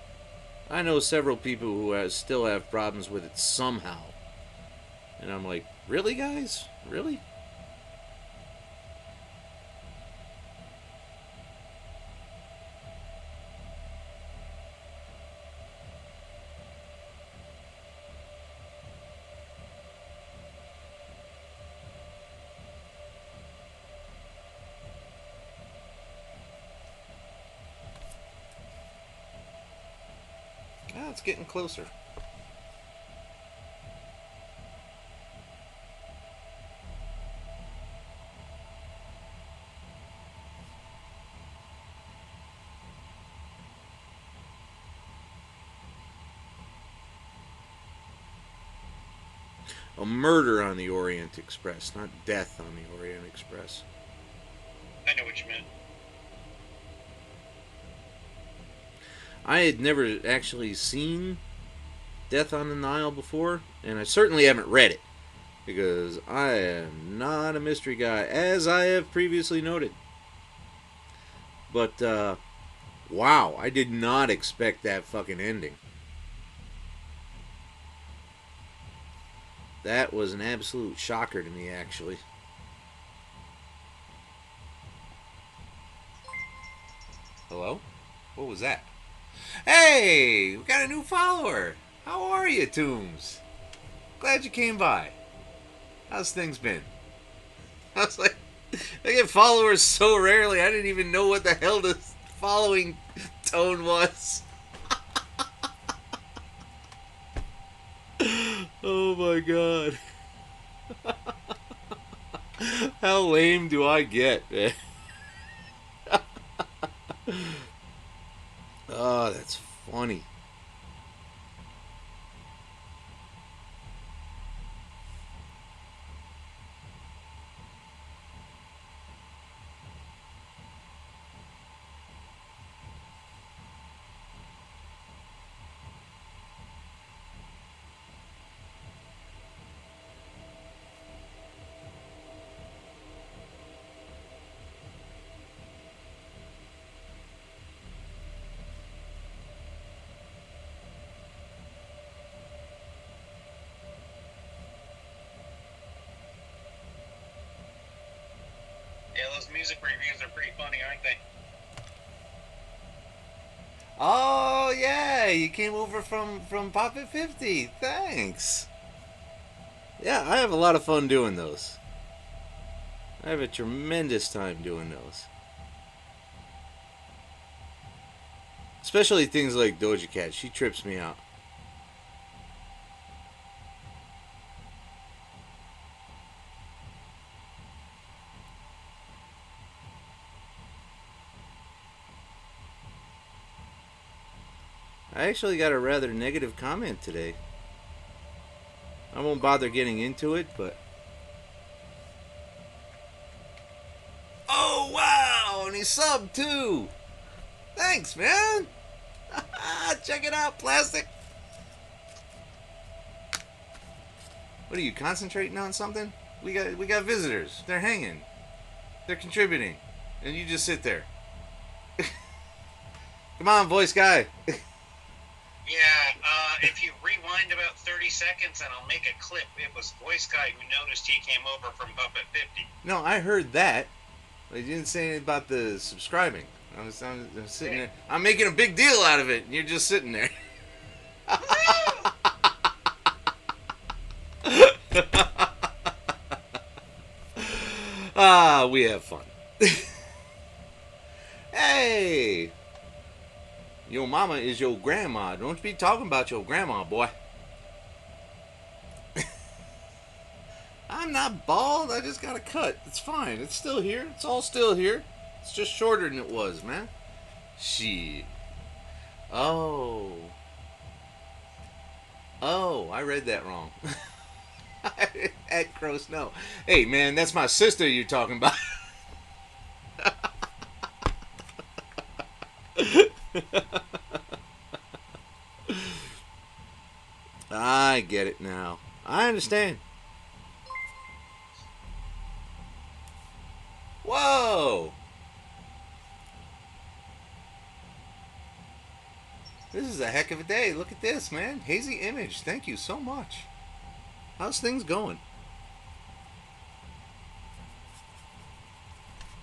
I know several people who still have problems with it somehow. And I'm like, really, guys? Really? it's getting closer. A murder on the Orient Express, not death on the Orient Express. I know what you meant. I had never actually seen Death on the Nile before, and I certainly haven't read it, because I am not a mystery guy, as I have previously noted. But, wow, I did not expect that fucking ending. That was an absolute shocker to me, actually. Hello? What was that? Hey! We got a new follower! How are you, Toombs? Glad you came by. How's things been? I was like, I get followers so rarely, I didn't even know what the hell the following tone was. Oh my god. How lame do I get, man? Oh, that's funny. Yeah, those music reviews are pretty funny, aren't they? Oh yeah, you came over from Poppet 50. Thanks. Yeah, I have a lot of fun doing those. I have a tremendous time doing those. Especially things like Doja Cat. She trips me out. I actually got a rather negative comment today. I won't bother getting into it, but... Oh, wow! And he subbed, too! Thanks, man! Check it out, Plastic! What are you, concentrating on something? We got visitors. They're hanging. They're contributing. And you just sit there. Come on, voice guy. Yeah, if you rewind about 30 seconds and I'll make a clip, it was Voice Guy who noticed he came over from Puppet 50. No, I heard that. But you didn't say anything about the subscribing. I'm sitting there. I'm making a big deal out of it, and you're just sitting there. We have fun. Hey! Your mama is your grandma. Don't be talking about your grandma, boy. I'm not bald. I just got a cut. It's fine. It's still here. It's all still here. It's just shorter than it was, man. Shit. Oh. Oh, I read that wrong. At Crow Snow. Hey, man, that's my sister you're talking about. I get it now. I understand. Whoa! This is a heck of a day. Look at this, man. Hazy image. Thank you so much. How's things going?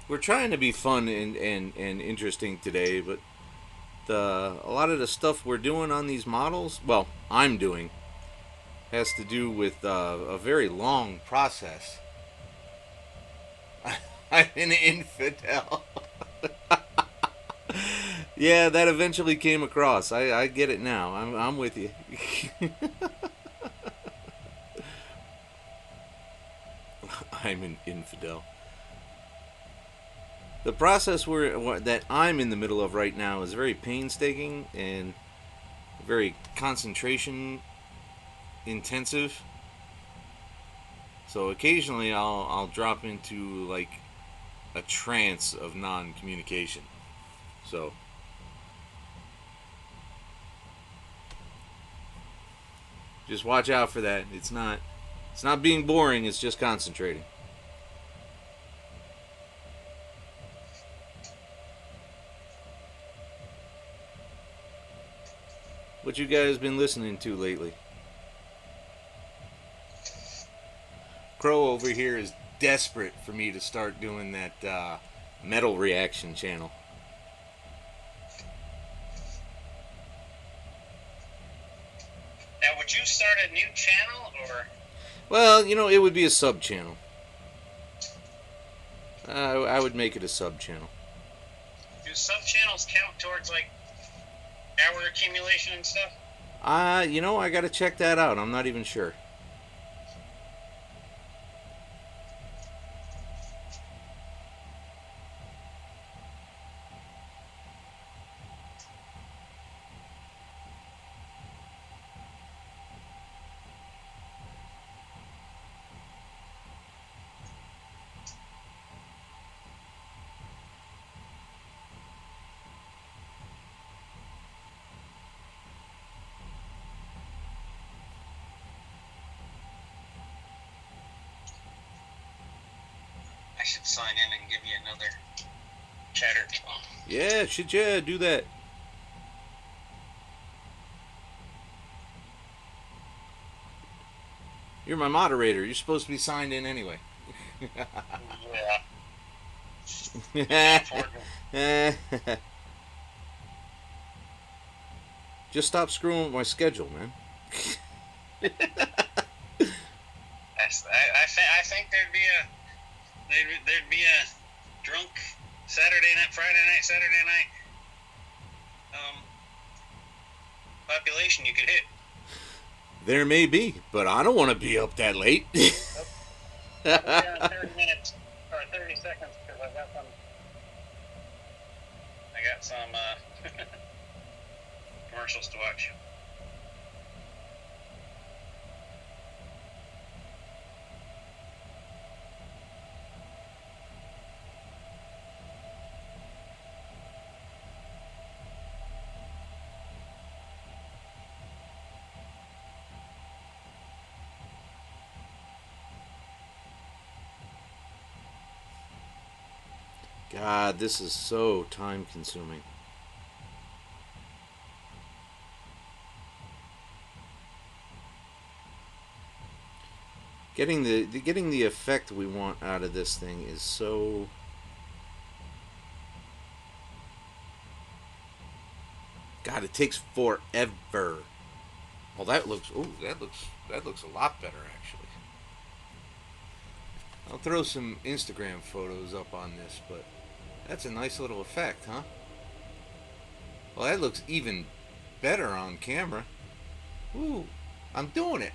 We're trying to be fun and interesting today, but a lot of the stuff we're doing on these models, well, I'm doing, has to do with a very long process. I'm an infidel. Yeah, that eventually came across. I get it now. I'm with you. I'm an infidel. The process that I'm in the middle of right now is very painstaking and very concentration intensive. So occasionally I'll drop into like a trance of non-communication. So just watch out for that. It's not being boring, it's just concentrating. What you guys been listening to lately? Crow over here is desperate for me to start doing that metal reaction channel. Now, would you start a new channel, or? Well, it would be a sub channel. I would make it a sub channel. Do sub channels count towards like hour accumulation and stuff? I gotta check that out. I'm not even sure. I should sign in and give you another chatter. Yeah, do that. You're my moderator. You're supposed to be signed in anyway. Yeah. Just stop screwing with my schedule, man. I think there'd be a drunk Friday night, Saturday night population you could hit. There may be, but I don't want to be up that late. We'll be on 30 minutes or 30 seconds because I got some commercials to watch. God, this is so time consuming. Getting the effect we want out of this thing is so. God, it takes forever. Well, that looks a lot better actually. I'll throw some Instagram photos up on this, but that's a nice little effect, huh? Well, that looks even better on camera. Ooh, I'm doing it.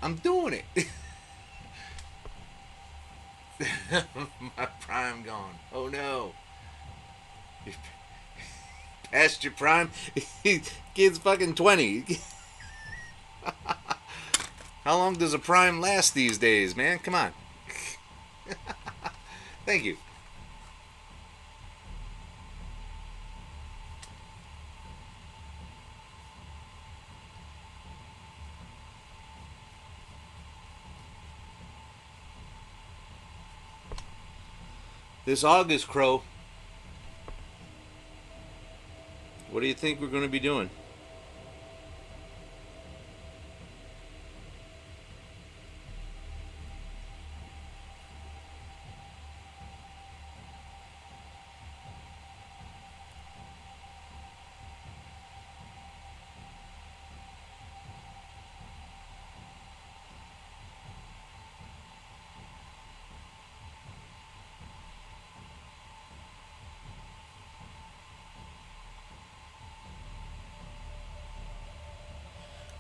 My prime gone. Oh no. Past your prime? Kid's fucking 20. How long does a prime last these days, man? Come on. Thank you. This August, Crow, what do you think we're going to be doing?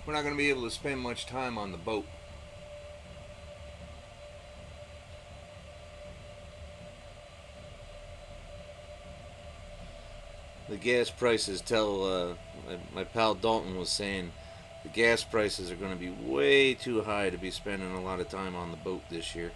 we're not going to be able to spend much time on the boat. The gas prices tell, my pal Dalton was saying, the gas prices are going to be way too high to be spending a lot of time on the boat this year.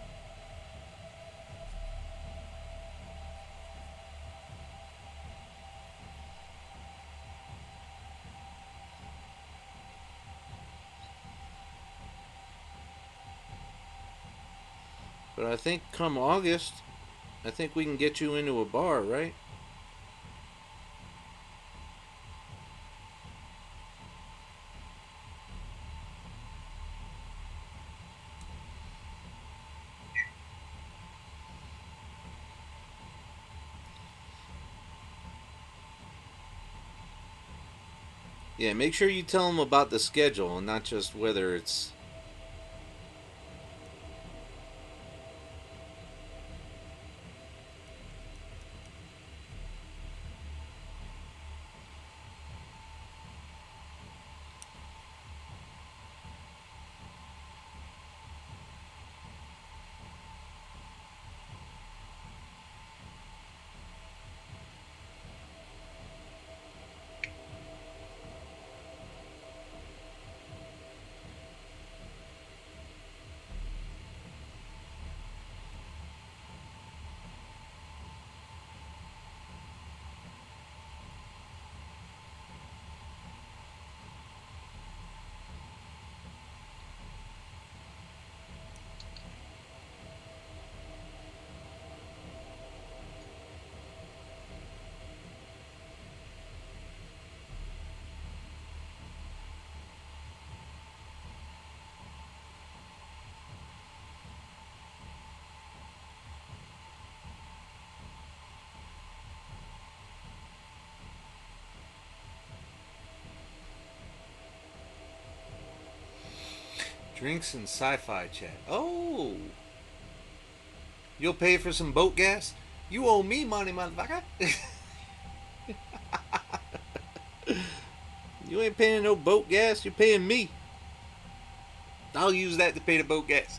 But I think come August, I think we can get you into a bar, right? Yeah, make sure you tell them about the schedule and not just whether it's. Drinks and sci-fi chat. Oh, you'll pay for some boat gas? You owe me money, motherfucker. You ain't paying no boat gas. You're paying me. I'll use that to pay the boat gas.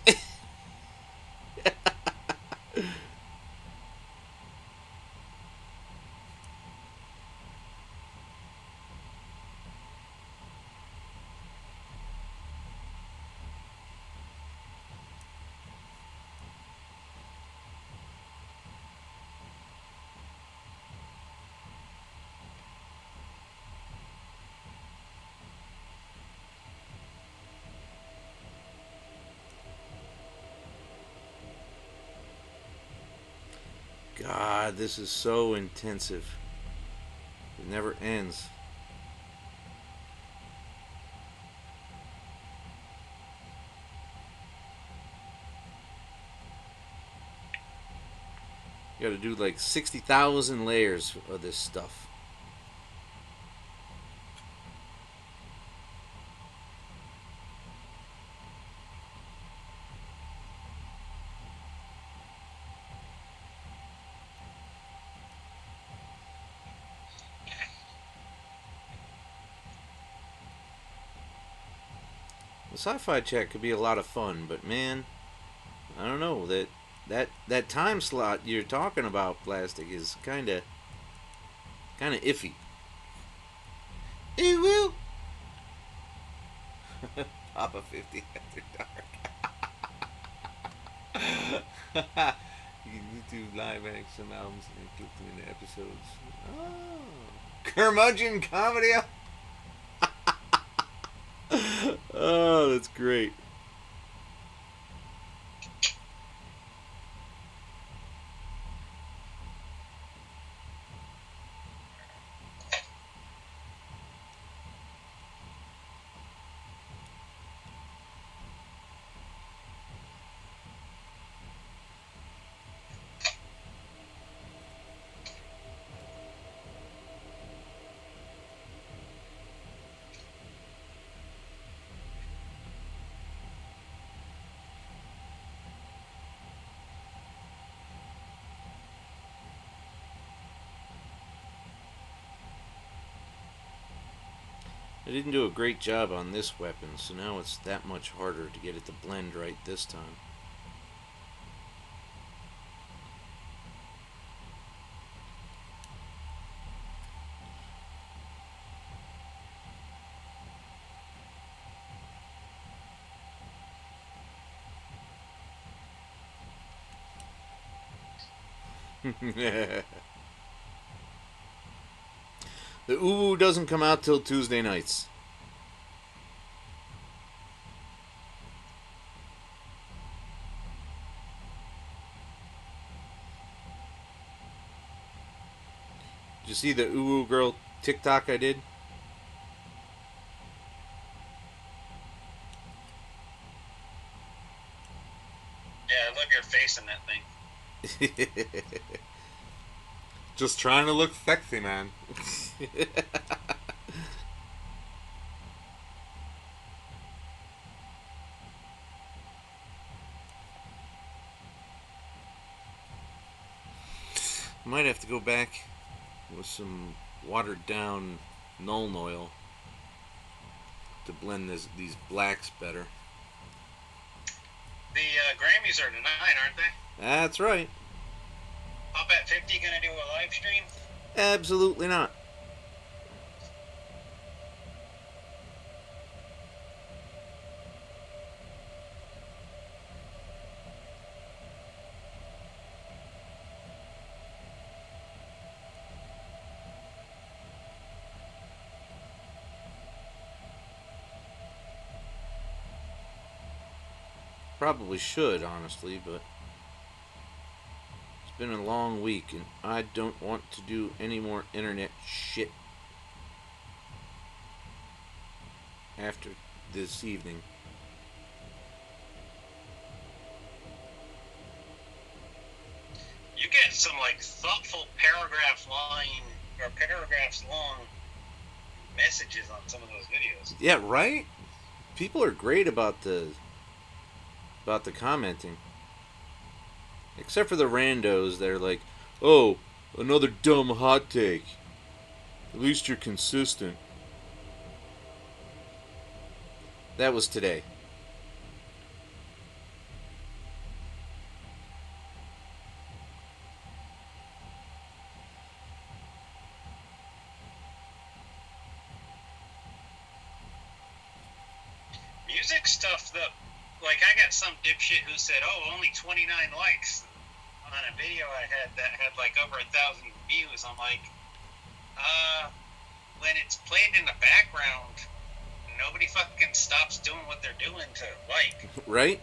God, this is so intensive. It never ends. You gotta do like 60,000 layers of this stuff. The sci-fi chat could be a lot of fun, but man, I don't know that time slot you're talking about, Plastic, is kind of iffy. Ooh woo. Papa 50 after dark. You can YouTube live act some albums and click them into episodes. Oh, curmudgeon comedy. Oh, that's great. I didn't do a great job on this weapon, so now it's that much harder to get it to blend right this time. The Uwu doesn't come out till Tuesday nights. Did you see the Uwu girl TikTok I did? Yeah, I love your face in that thing. Just trying to look sexy, man. Might have to go back with some watered down Nuln oil to blend these blacks better. The Grammys are tonight, aren't they? That's right. Up at 50 gonna do a live stream? Absolutely not. Probably should, honestly, but it's been a long week and I don't want to do any more internet shit after this evening. You get some like thoughtful paragraph line or paragraphs long messages on some of those videos. Yeah, right? People are great about the commenting. Except for the randos that are like, "Oh, another dumb hot take. At least you're consistent." That was today. Music stuff that, like, I got some dipshit who said, "Oh, only 29 likes on a video I had that had like over 1,000 views." I'm like, when it's played in the background, nobody fucking stops doing what they're doing to like. Right?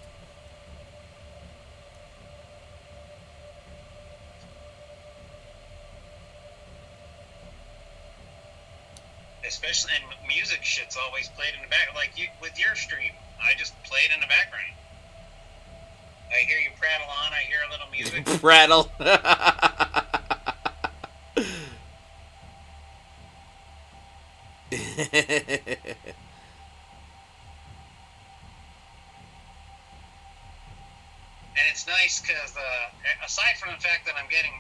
Especially, and music shit's always played in the back. Like you with your stream, I just play it in the background. I hear you prattle on. I hear a little music. Prattle. And it's nice because aside from the fact that I'm getting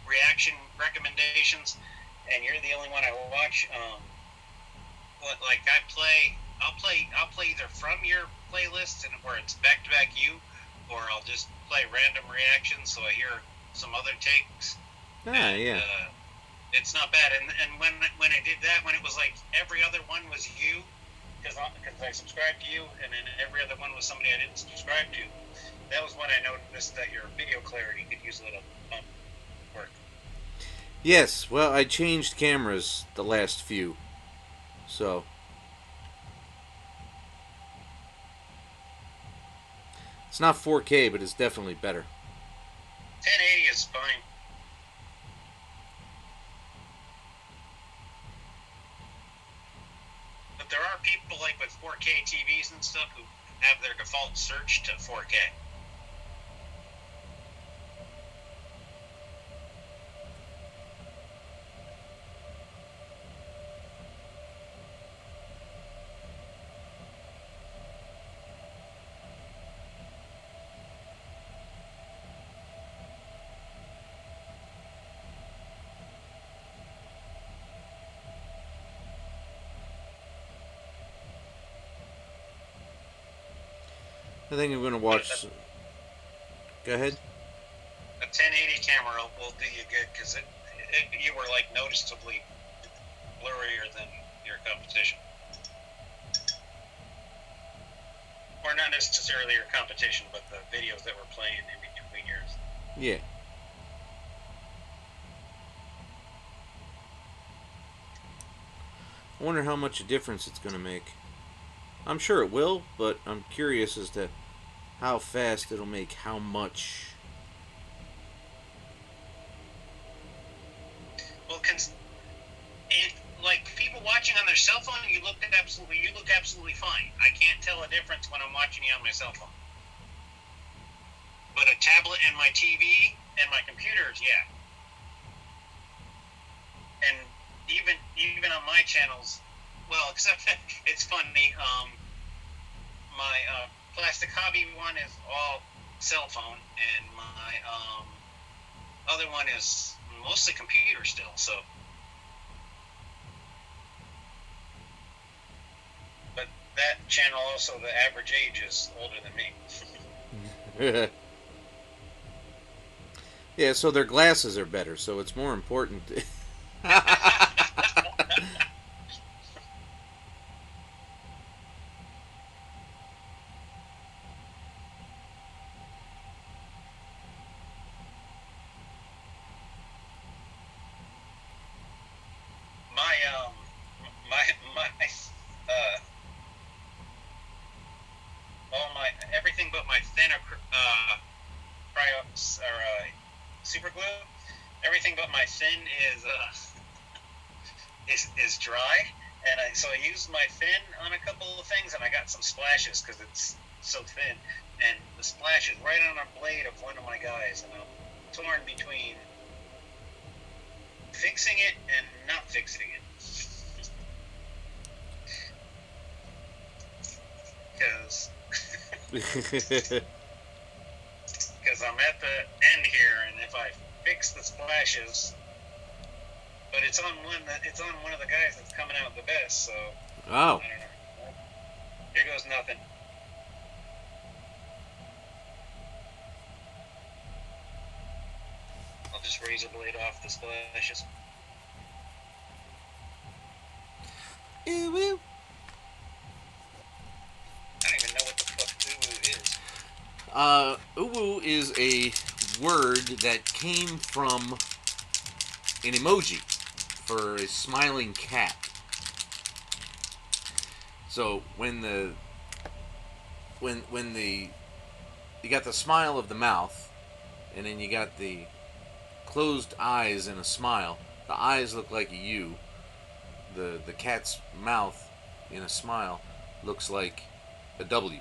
reaction recommendations, and you're the only one I watch, like I'll play either from your playlist and where it's back to back you, or I'll just play random reactions so I hear some other takes. Yeah. It's not bad. And when I did that, when it was like every other one was you, because I subscribed to you, and then every other one was somebody I didn't subscribe to. That was when I noticed that your video clarity could use a little work. Yes, well, I changed cameras the last few. So. It's not 4K, but it's definitely better. 1080 is fine. But there are people like with 4K TVs and stuff who have their default search to 4K. I think I'm going to watch. Go ahead. A 1080 camera will do you good because you were like noticeably blurrier than your competition. Or not necessarily your competition, but the videos that were playing in between yours. Yeah. I wonder how much a difference it's going to make. I'm sure it will, but I'm curious as to how fast it'll make how much. Well, like people watching on their cell phone, you look absolutely fine. I can't tell a difference when I'm watching you on my cell phone. But a tablet and my TV and my computers, yeah. And even on my channels, well, except it's funny. My plastic hobby one is all cell phone, and my other one is mostly computer still. So, but that channel also, the average age is older than me. Yeah, so their glasses are better, so it's more important. my my all my everything but my thin super glue. Everything but my thin is dry, and so I used my thin on a couple of things, and I got some splashes because it's so thin, and the splash is right on a blade of one of my guys, and I'm torn between fixing it and not fixing it. Because I'm at the end here, and if I fix the splashes, but it's on one of the guys that's coming out the best, so Oh. I don't know. Here goes nothing. I'll just razor blade off the splashes. Ooh, woo. I don't even know what the fuck uwu is. Uwu is a word that came from an emoji for a smiling cat. So when you got the smile of the mouth, and then you got the closed eyes and a smile. The eyes look like a U. The cat's mouth in a smile looks like a W.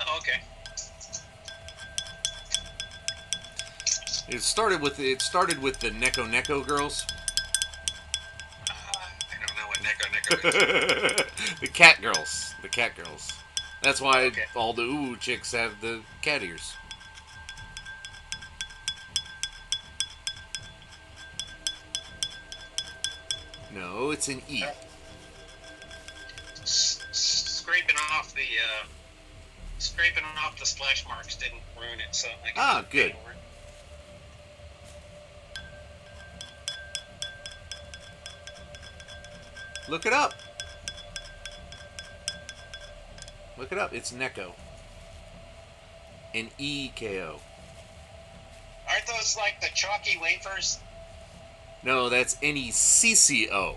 Oh, okay. It started with the Neko Neko girls. I don't know what Neko is. The cat girls. The cat girls. That's why Okay. all the ooh chicks have the cat ears. No, it's an E. Scraping off the splash marks didn't ruin it, so I can Good. Look it up. Look it up. It's Neko. N-E-K-O. Aren't those like the chalky wafers? No, that's N-E-C-C-O.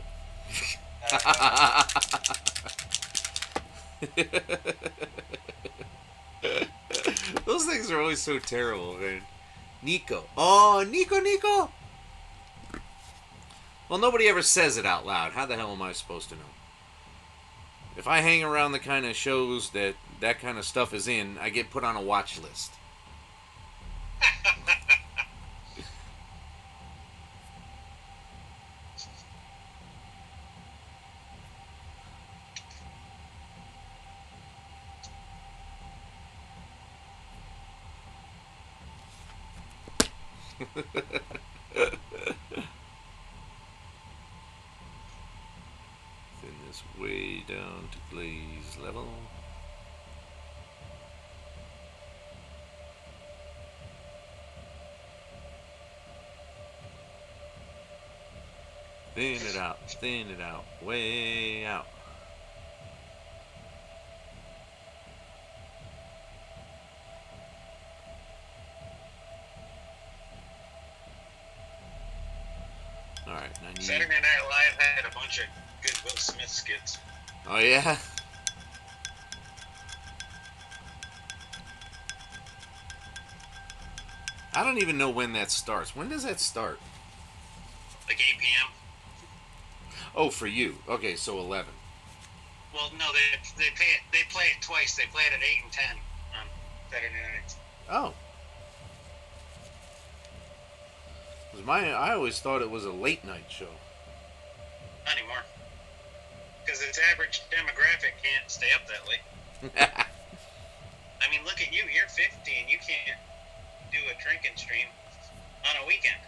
Those things are always so terrible, man. Nico. Oh, Nico, Nico! Well, nobody ever says it out loud. How the hell am I supposed to know? If I hang around the kind of shows that kind of stuff is in, I get put on a watch list. Thin this way down to glaze level. Thin it out, way out. All right, I need. Saturday Night Live had a bunch of good Will Smith skits. Oh yeah. I don't even know when that starts. When does that start? Like 8 p.m. Oh, for you. Okay, so 11. Well, no, they play it twice. They play it at 8 and 10 on Saturday nights. Oh. I always thought it was a late night show. Not anymore. Because its average demographic can't stay up that late. I mean, look at you. You're 50 and you can't do a drinking stream on a weekend.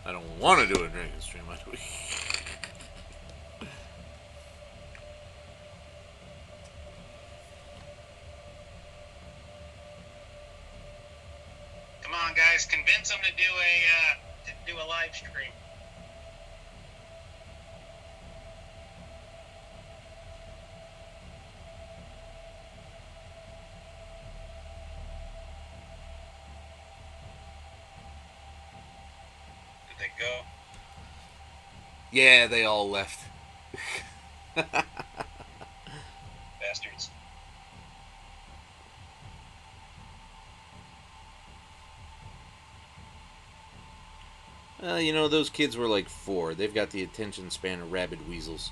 I don't want to do a drinking stream on a weekend. Come on, guys, convince them to do a live stream. Did they go? Yeah, they all left. Bastards. You know, those kids were like 4. They've got the attention span of rabid weasels.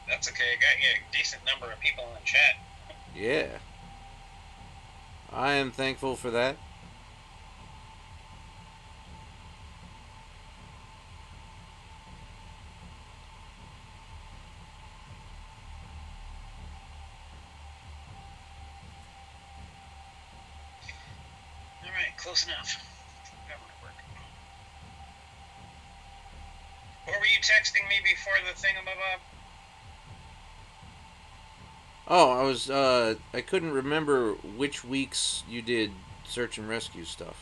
That's okay. I got you a decent number of people in the chat. Yeah. I am thankful for that. Alright, close enough. Government work. What were you texting me before the thingamabob? Oh, I couldn't remember which weeks you did search and rescue stuff.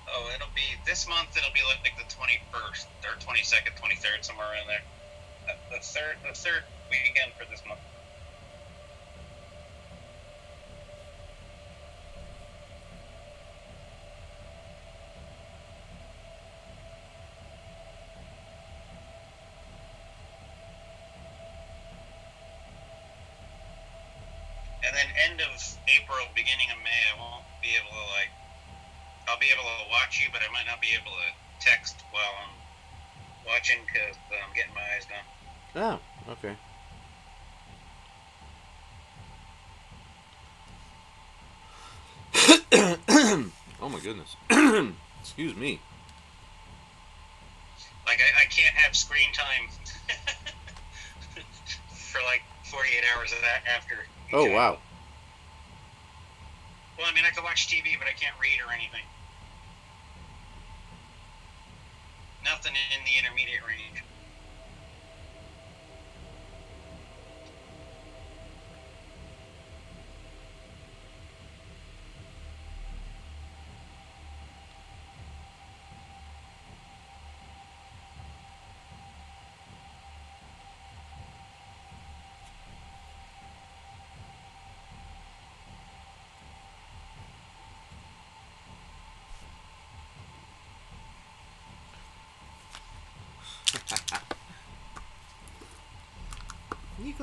Oh, it'll be, this month it'll be like the 21st, or 22nd, 23rd, somewhere around there. The third weekend for this month. And then end of April, beginning of May, I won't be able to, like, I'll be able to watch you, but I might not be able to text while I'm watching because I'm getting my eyes done. Oh, okay. Oh my goodness. Excuse me. Like, I can't have screen time for like 48 hours of that after. Oh, wow. Well, I mean, I can watch TV, but I can't read or anything. Nothing in the intermediate range.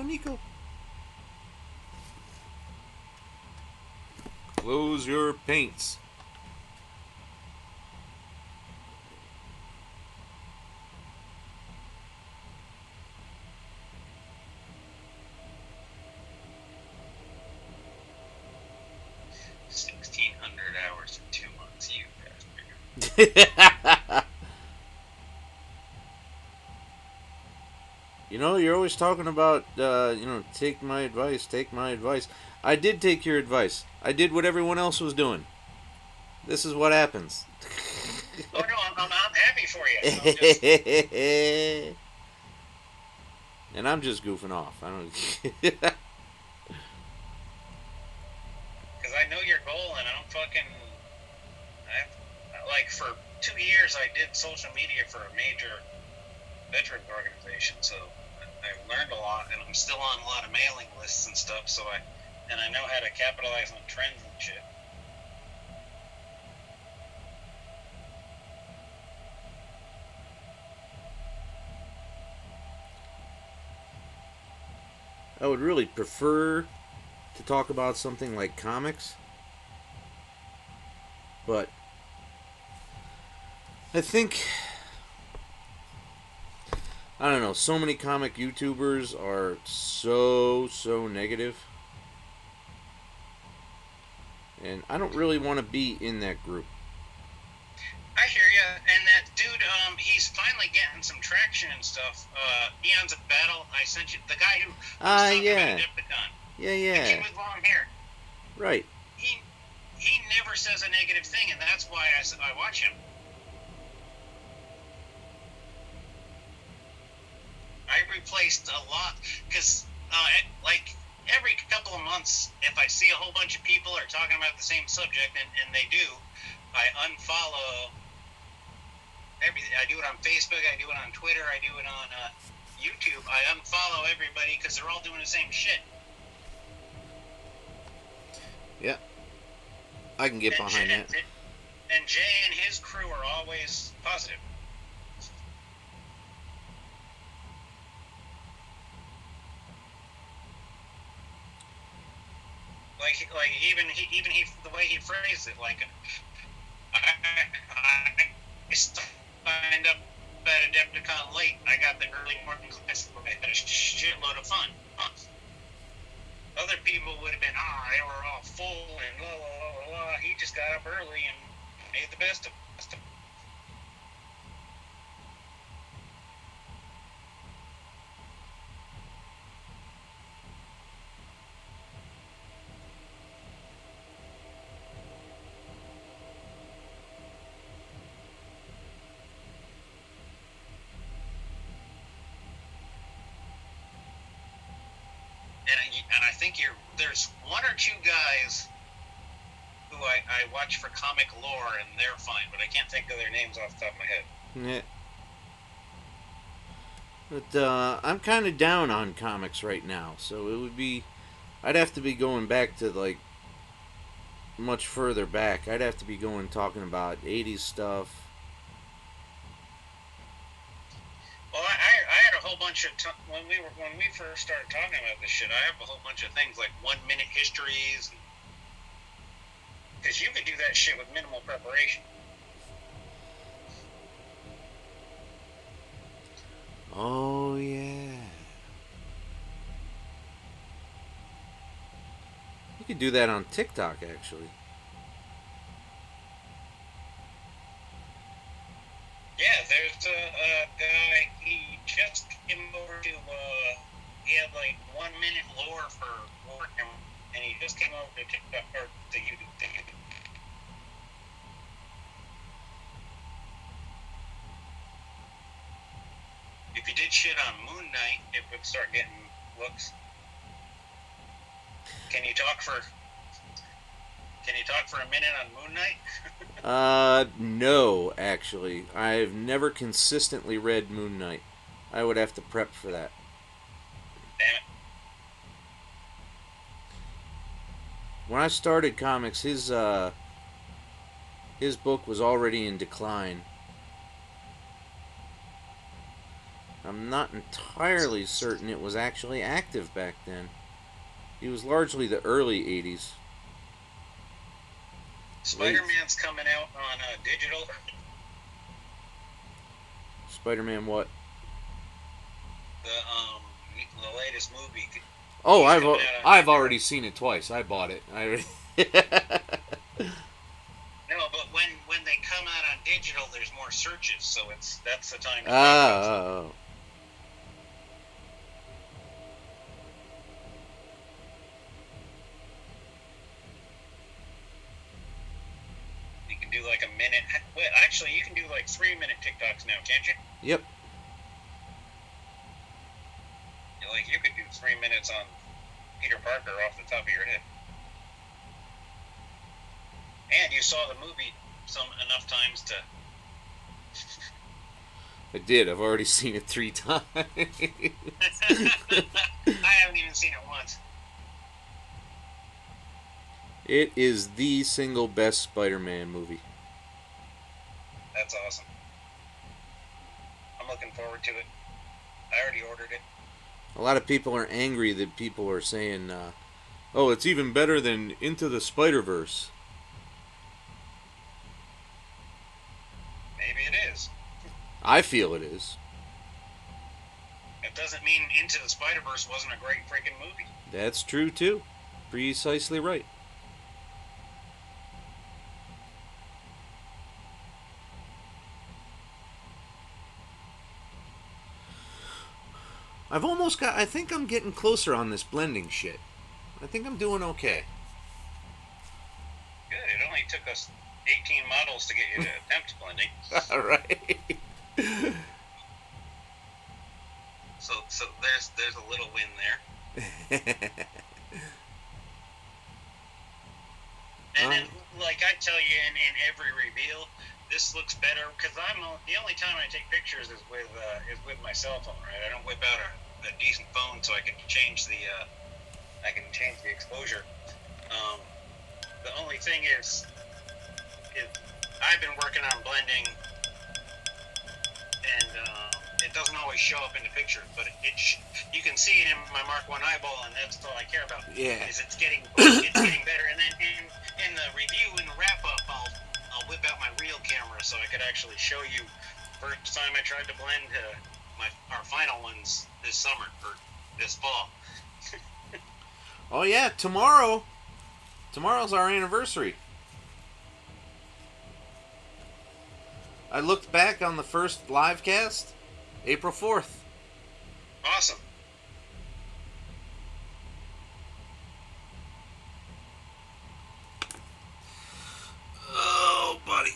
Nico. Close your paints. $1,600 in 2 months, you bastard. You know, you're always talking about, take my advice. I did take your advice. I did what everyone else was doing. This is what happens. Oh, no, I'm happy for you. And I'm just goofing off. I don't. know your goal, and I'm fucking. Like for 2 years, I did social media for a major veterans organization, so I learned a lot, and I'm still on a lot of mailing lists and stuff. So I know how to capitalize on trends and shit. I would really prefer to talk about something like comics, but I think, I don't know, so many comic YouTubers are so negative, and I don't really want to be in that group. I hear ya, and that dude, he's finally getting some traction and stuff. Eons of Battle, I sent you the guy who was talking Yeah. about Adepticon. Yeah, The yeah. kid with long hair. Right. He never says a negative thing, and that's why I watch him. I replaced a lot, because, like, every couple of months, if I see a whole bunch of people are talking about the same subject, and they do, I unfollow everything. I do it on Facebook, I do it on Twitter, I do it on YouTube. I unfollow everybody because they're all doing the same shit. Yeah. I can get behind that. And Jay and his crew are always positive. Like even he the way he phrased it, like I signed up at Adepticon late. I got the early morning class. I had a shitload of fun. Other people would have been, they were all full and blah blah blah blah. He just got up early and made the best of it. And I think there's one or two guys who I watch for comic lore, and they're fine, but I can't think of their names off the top of my head. Yeah. But I'm kind of down on comics right now, so it would be, I'd have to be going back to like much further back. I'd have to be talking about 80s stuff. Well, I had a whole bunch of when we first started talking about this shit. I have a whole bunch of things like 1-minute histories, because you could do that shit with minimal preparation. Oh yeah. You could do that on TikTok actually. Yeah, there's a guy, he just came over to, he had like 1-minute lore for Warhammer, and he just came over to TikTok, or to YouTube. If you did shit on Moon Knight, it would start getting looks. Can you talk for a minute on Moon Knight? No, actually. I've never consistently read Moon Knight. I would have to prep for that. Damn it. When I started comics, his book was already in decline. I'm not entirely certain it was actually active back then. He was largely the early 80s. Spider-Man's coming out on digital. Spider-Man what? The latest movie. Oh, I've already seen it twice. I bought it. No, but when they come out on digital, there's more searches, so that's the time to Oh. You can do like a minute. Well, actually, you can do like 3-minute TikToks now, can't you? Yep. Like you could do 3 minutes on Peter Parker off the top of your head. And you saw the movie enough times to. I did. I've already seen it 3 times. I haven't even seen it once. It is the single best Spider-Man movie. That's awesome. I'm looking forward to it. I already ordered it. A lot of people are angry that people are saying, "Oh, it's even better than Into the Spider-Verse." Maybe it is. I feel it is. It doesn't mean Into the Spider-Verse wasn't a great freaking movie. That's true too. Precisely right. I've almost got. I think I'm getting closer on this blending shit. I think I'm doing okay. Good. It only took us 18 models to get you to attempt blending. All right. So there's a little win there. And then, like I tell you in every reveal, this looks better because the only time I take pictures is with my cell phone, right? I don't whip out a decent phone so I can change the exposure. The only thing is I've been working on blending, and it doesn't always show up in the picture, but you can see it in my Mark I eyeball, and that's all I care about. Yeah. Is it's getting better, and then in the review and the wrap up, I'll whip out my real camera so I could actually show you. First time I tried to blend our final ones this summer or this fall. Oh yeah, tomorrow. Tomorrow's our anniversary. I looked back on the first live cast, April 4th. Awesome. Oh, buddy.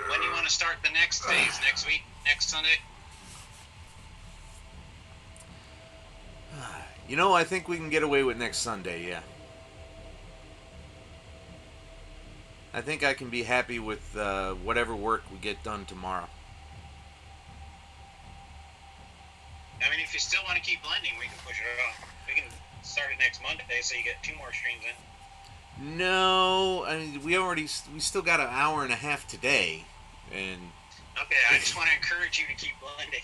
When do you want to start the next phase? Next week? Next Sunday? You know, I think we can get away with next Sunday, yeah. I think I can be happy with whatever work we get done tomorrow. I mean, if you still want to keep blending, we can push it off. We can start it next Monday, so you get 2 more streams in. No, I mean we still got an hour and a half today, and okay, I just want to encourage you to keep blending.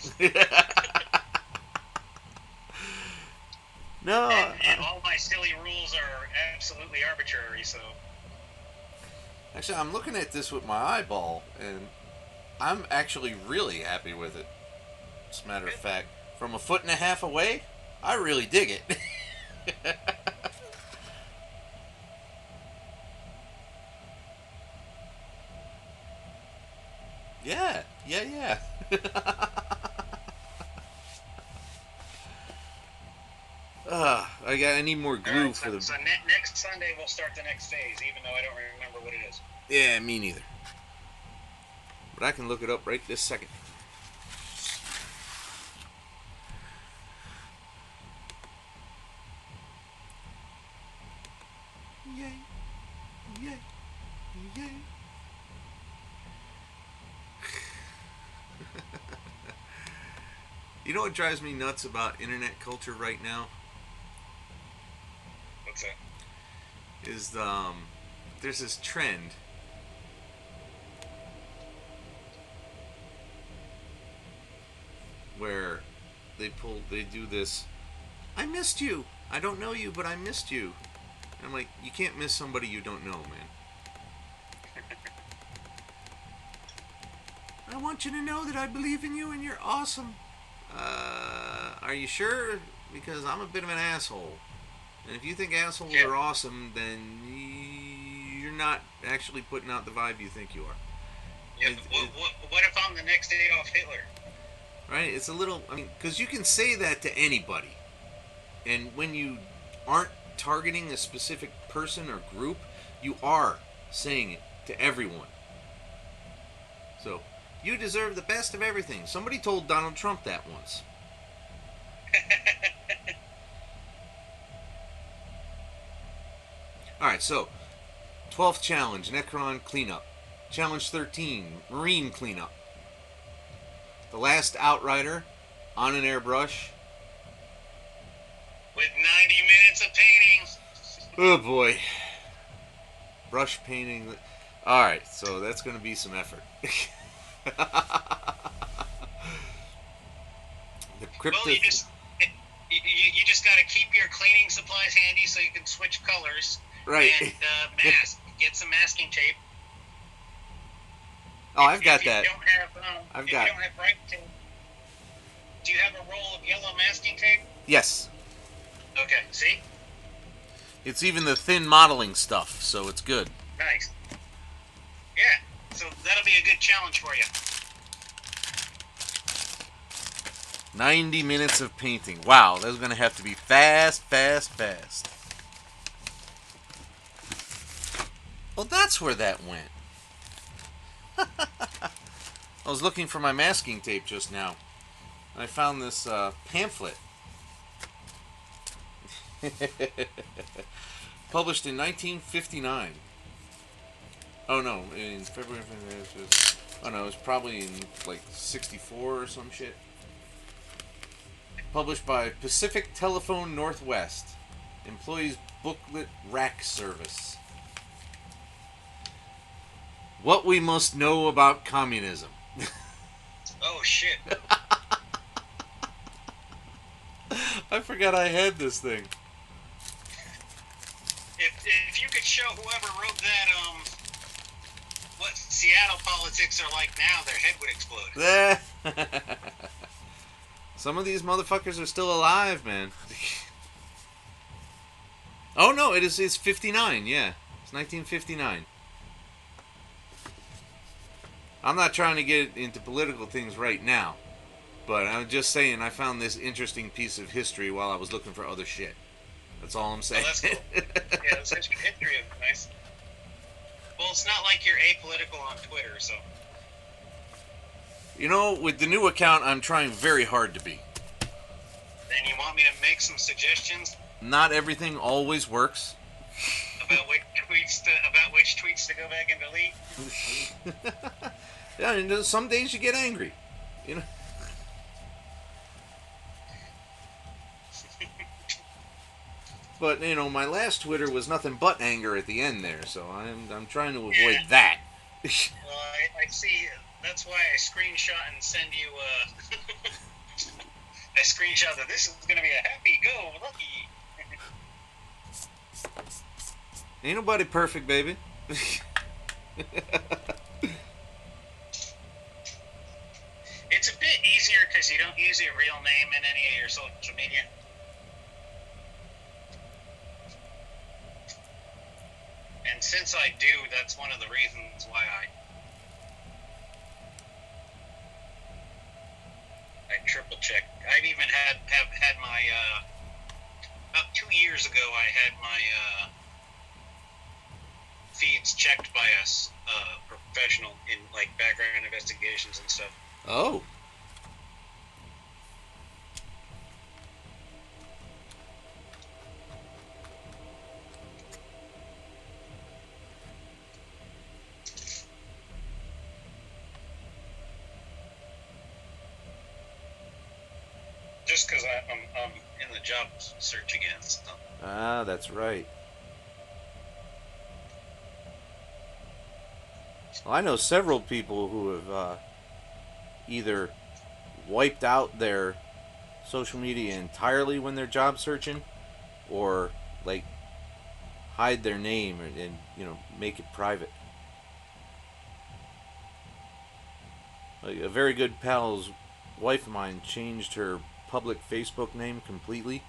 No, and all my silly rules are absolutely arbitrary. So actually, I'm looking at this with my eyeball, and I'm actually really happy with it. As a matter of fact, from a foot and a half away, I really dig it. Yeah. I need more glue right, for the. So next Sunday we'll start the next phase, even though I don't remember what it is. Yeah, me neither. But I can look it up right this second. Yay. You know what drives me nuts about internet culture right now? What's that? Is there's this trend where they do this. I missed you. I don't know you, but I missed you. And I'm like, you can't miss somebody you don't know, man. I want you to know that I believe in you and you're awesome. Are you sure? Because I'm a bit of an asshole. And if you think assholes are awesome, then you're not actually putting out the vibe you think you are. Yeah, what if I'm the next Adolf Hitler? Right? It's a little. I mean, because you can say that to anybody. And when you aren't targeting a specific person or group, you are saying it to everyone. So, you deserve the best of everything. Somebody told Donald Trump that once. Alright, so 12th challenge, Necron cleanup. Challenge 13, Marine cleanup. The last Outrider on an airbrush. With 90 minutes of painting. Oh boy. Brush painting. Alright, so that's going to be some effort. The crypto. Well, you just got to keep your cleaning supplies handy so you can switch colors. Right. And mask. Get some masking tape. Oh, I've got if you that. Don't have, I've if got. You don't have bright tape. Do you have a roll of yellow masking tape? Yes. Okay. See. It's even the thin modeling stuff, so it's good. Nice. Yeah. So that'll be a good challenge for you. 90 minutes of painting. Wow, that's going to have to be fast, fast, fast. Well, that's where that went. I was looking for my masking tape just now. I found this pamphlet. Published in 1959. Oh no, in February. Oh no, it was probably in like 64 or some shit. Published by Pacific Telephone Northwest. Employees Booklet Rack Service. What we must know about communism. Oh shit. I forgot I had this thing. If you could show whoever wrote that what Seattle politics are like now, their head would explode. Some of these motherfuckers are still alive, man. Oh no, it's 59, yeah. It's 1959. I'm not trying to get into political things right now, but I'm just saying I found this interesting piece of history while I was looking for other shit. That's all I'm saying. Oh, that's cool. Yeah, that's history is nice. Well, it's not like you're apolitical on Twitter, so. You know, with the new account, I'm trying very hard to be. Then you want me to make some suggestions? Not everything always works. About which tweets to go back and delete? Yeah, and some days you get angry, you know. But you know, my last Twitter was nothing but anger at the end there, so I'm trying to avoid that. Well, I see. That's why I screenshot and send you a screenshot that this is going to be a happy go lucky. Ain't nobody perfect, baby. It's a bit easier because you don't use your real name in any of your social media. And since I do, that's one of the reasons why I triple check. I've even have had my about 2 years ago. I had my feeds checked by a professional in like background investigations and stuff. Oh. Just because I'm in the job search again. So. Ah, that's right. Well, I know several people who have either wiped out their social media entirely when they're job searching, or like hide their name and you know, make it private. Like a very good pal's wife of mine changed her public Facebook name completely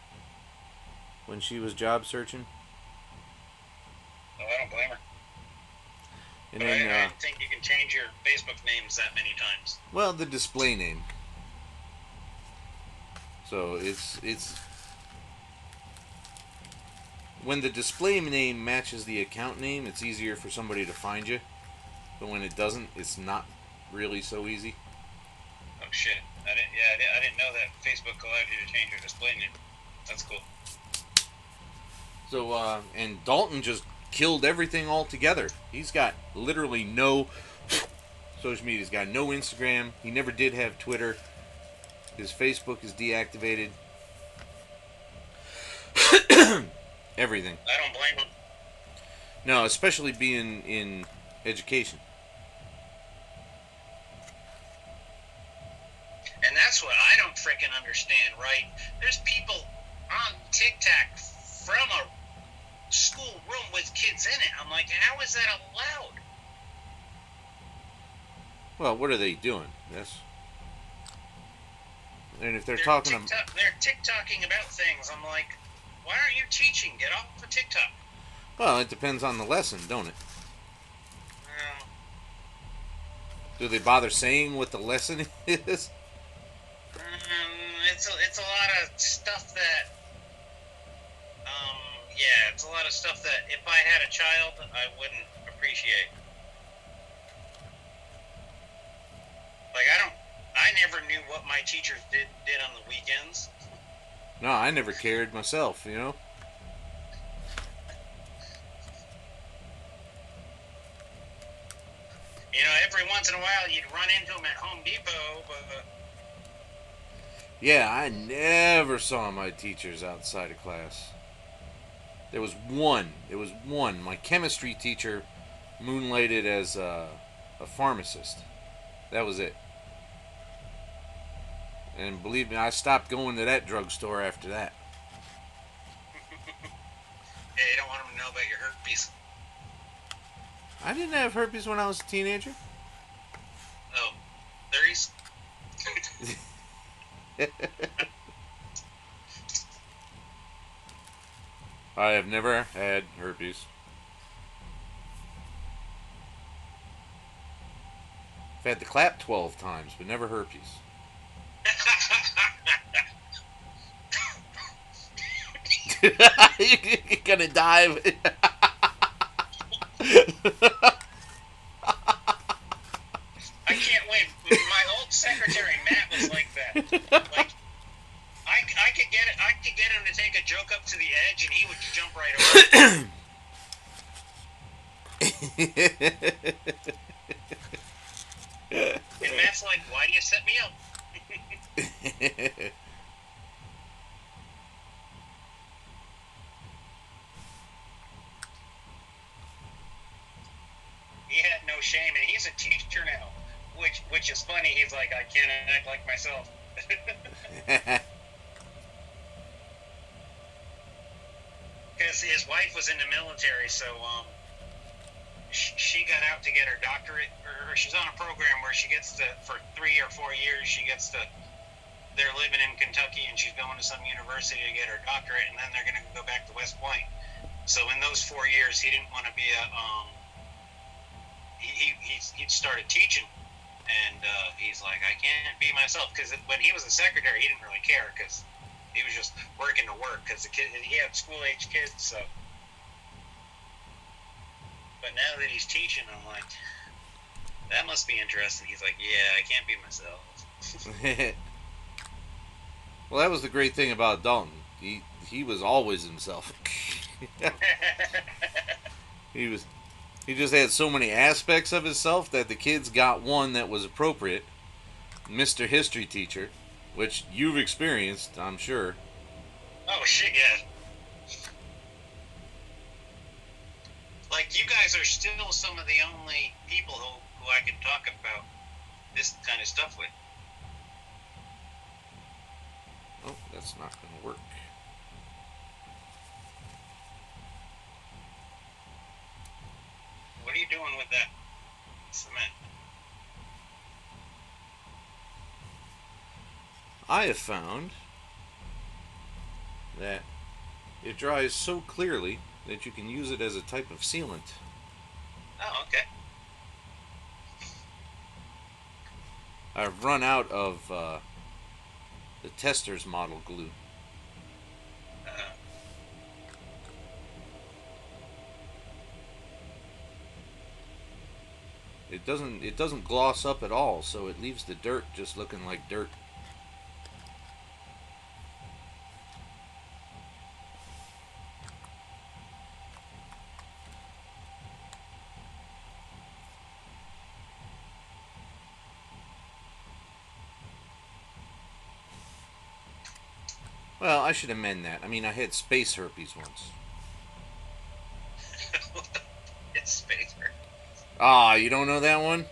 when she was job searching. Oh, I don't blame her. And but then, I don't think you can change your Facebook names that many times. Well, the display name. So it's when the display name matches the account name, it's easier for somebody to find you. But when it doesn't, it's not really so easy. Oh shit! I didn't know that Facebook allowed you to change your display name. That's cool. So and Dalton just killed everything altogether. He's got literally no social media. He's got no Instagram. He never did have Twitter. His Facebook is deactivated. Everything. I don't blame him. No, especially being in education. And that's what I don't freaking understand, right? There's people on TikTok from a school room with kids in it. I'm like, how is that allowed? Well, what are they doing? Yes. And if they're talking, they're TikToking about things. I'm like, why aren't you teaching? Get off of TikTok. well, it depends on the lesson, don't it? Well, Do they bother saying what the lesson is? it's a lot of stuff that, yeah, it's a lot of stuff that if I had a child, I wouldn't appreciate. Like, I never knew what my teachers did on the weekends. No, I never cared myself, you know? You know, every once in a while you'd run into them at Home Depot, but... Yeah, I never saw my teachers outside of class. There was one. It was one. My chemistry teacher moonlighted as a pharmacist. That was it. And believe me, I stopped going to that drugstore after that. Yeah, you don't want them to know about your herpes. I didn't have herpes when I was a teenager. Oh, 30s? I have never had herpes. I've had the clap 12 times, but never herpes. You're gonna die. I can't wait. My old secretary Matt was like that. Like, I could get it. I could get him to take a joke up to the edge, and he would jump right over. And Matt's like, "Why do you set me up?" He had no shame, and he's a teacher now, which is funny. He's like, I can't act like myself. Because his wife was in the military, so she got out to get her doctorate, or she's on a program where she gets to, for 3 or 4 years, she gets to, they're living in Kentucky, and she's going to some university to get her doctorate, and then they're going to go back to West Point. So in those 4 years, he didn't want to be a he started teaching, and he's like, I can't be myself, because when he was a secretary, he didn't really care, because he was just working to work, because the kid, he had school age kids. So, but now that he's teaching, I'm like, that must be interesting. He's like, yeah, I can't be myself. Well, that was the great thing about Dalton. He was always himself. He just had so many aspects of himself that the kids got one that was appropriate. Mr. History Teacher, which you've experienced, I'm sure. Oh, shit, yeah. Like, you guys are still some of the only people who I can talk about this kind of stuff with. Oh, that's not going to work. What are you doing with that cement? I have found that it dries so clearly that you can use it as a type of sealant. Oh, okay. I've run out of the tester's model glue. It doesn't gloss up at all, so it leaves the dirt just looking like dirt. Well, I should amend that. I mean, I had space herpes once. It's spacer. Ah, you don't know that one?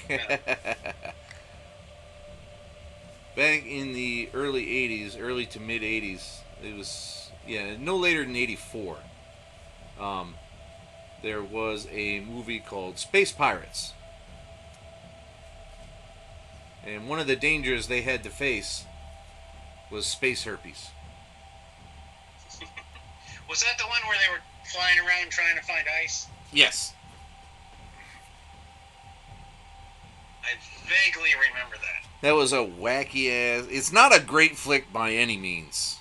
No. Back in the early 80s, early to mid 80s, it was, yeah, no later than 84. Um, there was a movie called Space Pirates. And one of the dangers they had to face was space herpes. Was that the one where they were flying around trying to find ice? Yes. I vaguely remember that. That was a wacky ass. It's not a great flick by any means.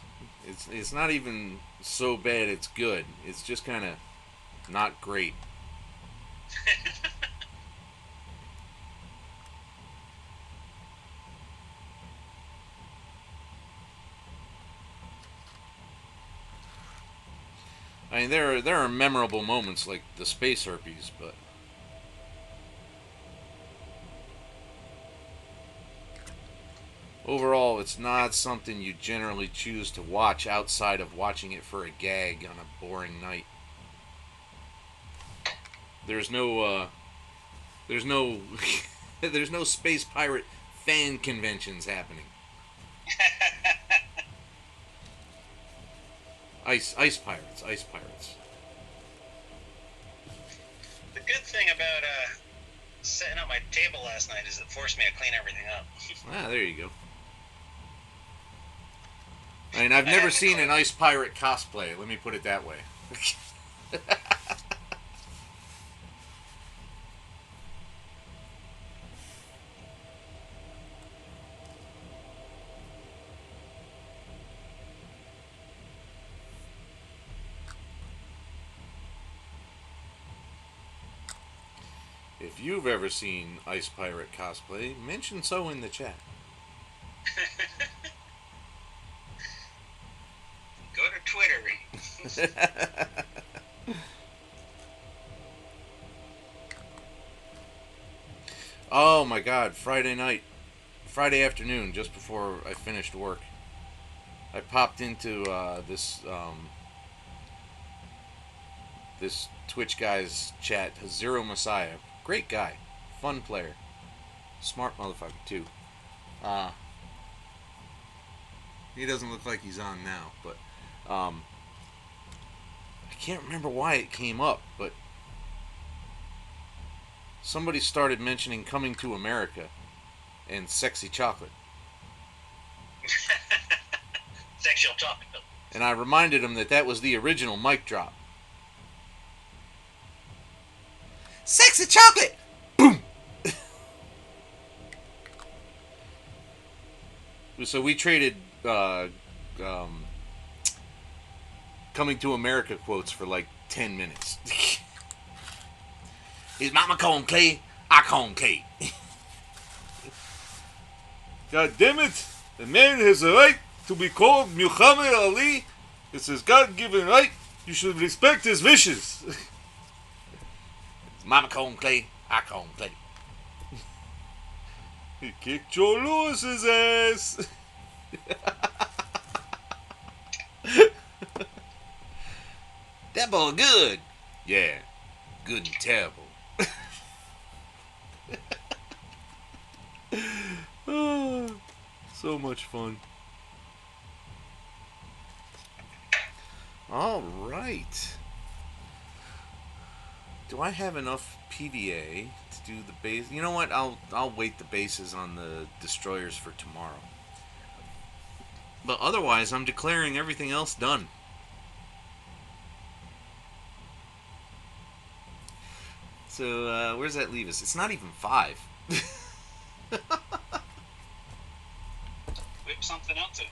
It's not even so bad it's good. It's just kind of not great. I mean, there are memorable moments like the space herpes, but overall, it's not something you generally choose to watch outside of watching it for a gag on a boring night. There's no, there's no, there's no space pirate fan conventions happening. Ice pirates, ice pirates. The good thing about setting up my table last night is it forced me to clean everything up. Ah, there you go. I mean, I've never seen an ice pirate cosplay. Let me put it that way. If you've ever seen ice pirate cosplay, mention so in the chat. Go to Twitter. Oh my god, Friday night. Friday afternoon, just before I finished work. I popped into this Twitch guy's chat, Zero Messiah. Great guy. Fun player. Smart motherfucker, too. He doesn't look like he's on now, but I can't remember why it came up, but somebody started mentioning Coming to America and Sexy Chocolate. Sexual chocolate. And I reminded him that that was the original mic drop. Sexy Chocolate! Boom! So we traded Coming to America quotes for like 10 minutes. His mama called him Clay, I call him Clay. God damn it! The man has a right to be called Muhammad Ali. It's his God-given right. You should respect his wishes. His mama called him Clay, I call him Clay. He kicked Joe Lewis's ass. That boy good. Yeah, good and terrible. Oh, so much fun. All right. Do I have enough PVA to do the base? You know what? I'll wait the bases on the destroyers for tomorrow. But otherwise, I'm declaring everything else done. So where's that leave us? It's not even 5. Whip something else in.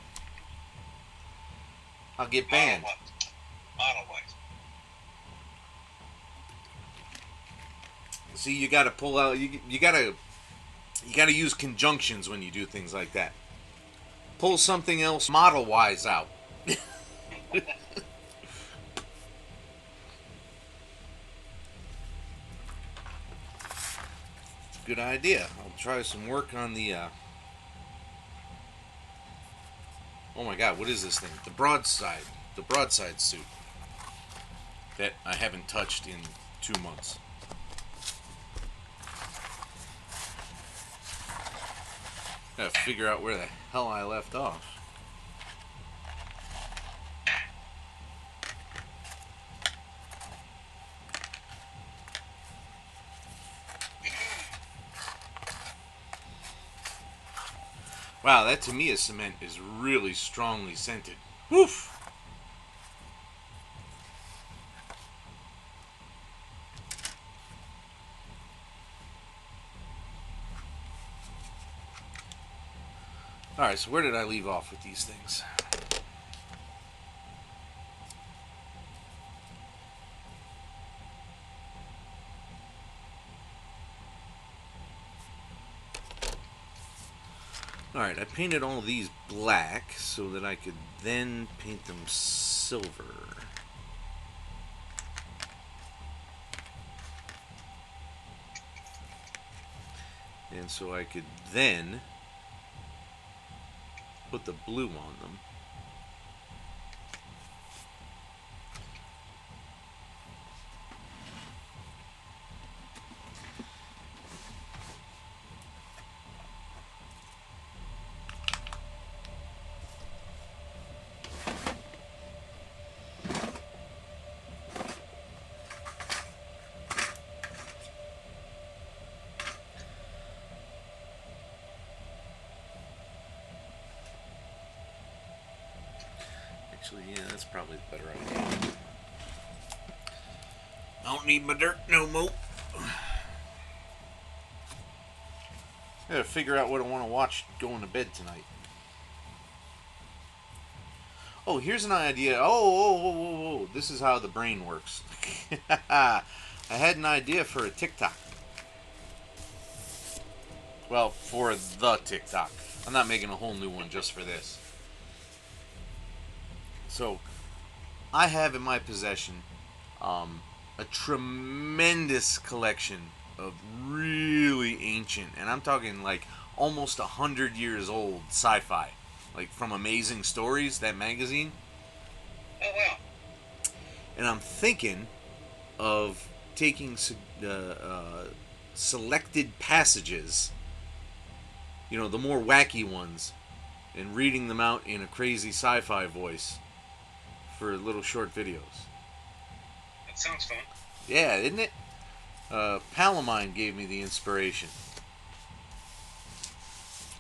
I'll get banned. Model-wise. See, you got to pull out. You got to use conjunctions when you do things like that. Pull something else model-wise out. It's a good idea. I'll try some work on the. Oh my god, what is this thing? The broadside. The broadside suit. That I haven't touched in 2 months. Gotta figure out where the hell I left off. Wow, that Tamiya cement is really strongly scented. Woof! Alright, so where did I leave off with these things? Alright, I painted all of these black so that I could then paint them silver. And so I could then put the blue on them. Actually, yeah, that's probably the better idea. I don't need my dirt no more. I gotta figure out what I want to watch going to bed tonight. Oh, here's an idea. Oh, this is how the brain works. I had an idea for a TikTok. Well, for the TikTok. I'm not making a whole new one just for this. So, I have in my possession a tremendous collection of really ancient, and I'm talking like almost 100 years old sci-fi, like from Amazing Stories, that magazine. Oh wow! And I'm thinking of taking selected passages, the more wacky ones, and reading them out in a crazy sci-fi voice for little short videos. That sounds fun. Yeah, isn't it? Pal of mine gave me the inspiration.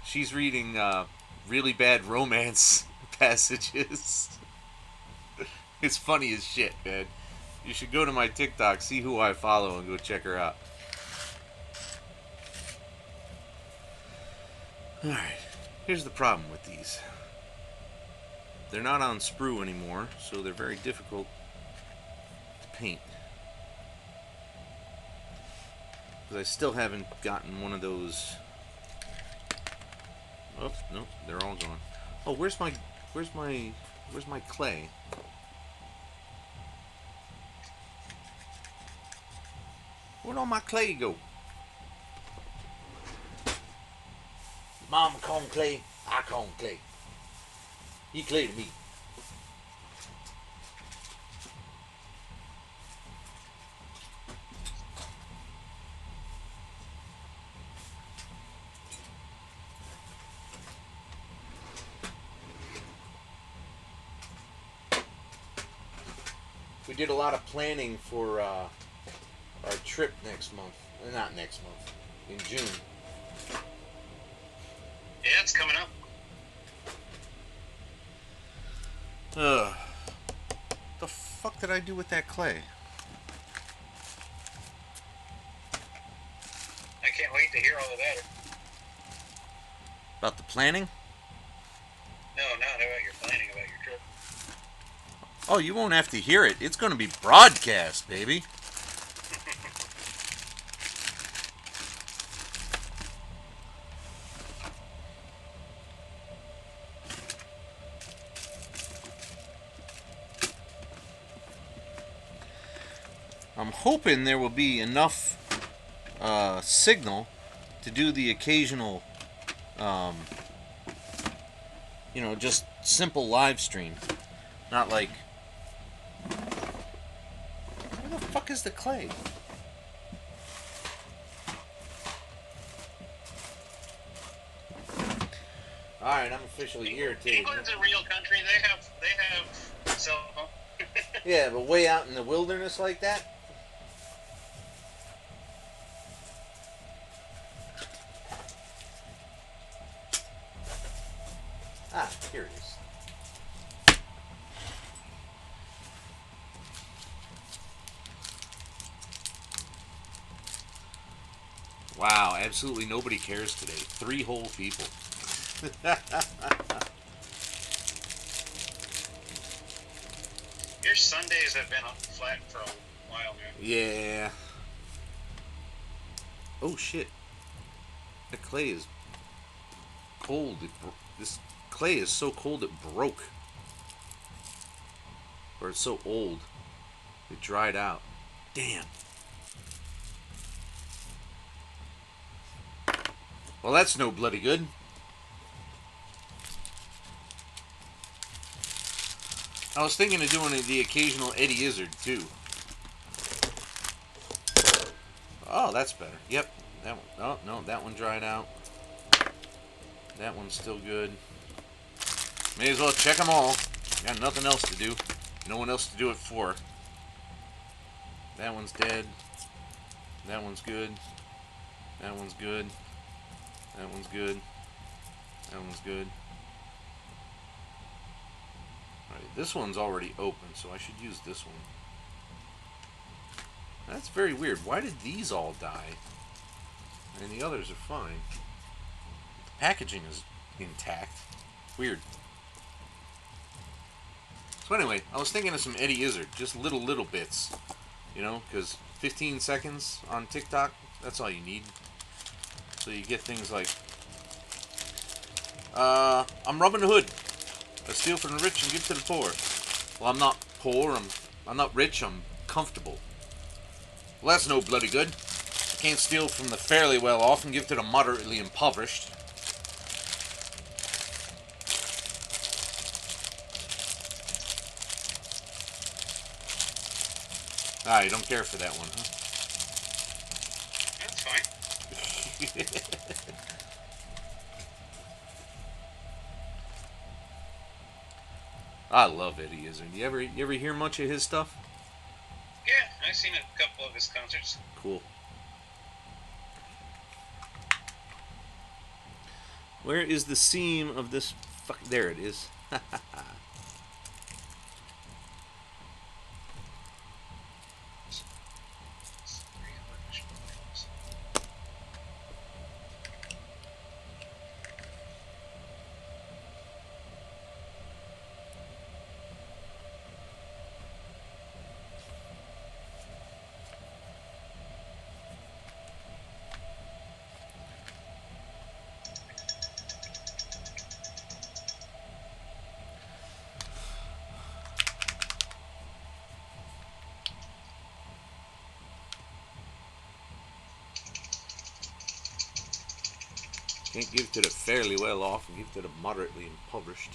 She's reading really bad romance passages. It's funny as shit, man. You should go to my TikTok, see who I follow, and go check her out. Alright, here's the problem with these. They're not on sprue anymore, so they're very difficult to paint. Because I still haven't gotten one of those. Oh, no, they're all gone. Oh, where's my clay? Where'd all my clay go? Mama call him clay, I call him clay. He clay to me. We did a lot of planning for our trip next month. Not next month. In June. Yeah, it's coming up. The fuck did I do with that clay? I can't wait to hear all about it. About the planning? No, not about your planning, about your trip. Oh, you won't have to hear it. It's going to be broadcast, baby. I'm hoping there will be enough signal to do the occasional, just simple live stream. Not like... Where the fuck is the clay? Alright, I'm officially irritated. England's a real country. They have cell phone. Yeah, but way out in the wilderness like that? Ah, here it is. Wow, absolutely nobody cares today. 3 whole people. Your Sundays have been flat for a while now. Yeah. Oh shit. The clay is cold. This clay is so cold it broke. Or it's so old. It dried out. Damn. Well, that's no bloody good. I was thinking of doing the occasional Eddie Izzard, too. Oh, that's better. Yep. That one. Oh, no, that one dried out. That one's still good. May as well check them all. Got nothing else to do. No one else to do it for. That one's dead. That one's good. That one's good. That one's good. That one's good. Alright, this one's already open, so I should use this one. That's very weird. Why did these all die? And the others are fine. The packaging is intact. Weird. So anyway, I was thinking of some Eddie Izzard. Just little bits. You know, because 15 seconds on TikTok, that's all you need. So you get things like, I'm Robin Hood. I steal from the rich and give to the poor. Well, I'm not poor, I'm not rich, I'm comfortable. Well, that's no bloody good. I can't steal from the fairly well off and give to the moderately impoverished. Ah, you don't care for that one, huh? That's fine. I love Eddie Izzard. You ever hear much of his stuff? Yeah, I've seen a couple of his concerts. Cool. Where is the seam of this? Fuck, there it is. Can't give to the fairly well off and give to the moderately impoverished.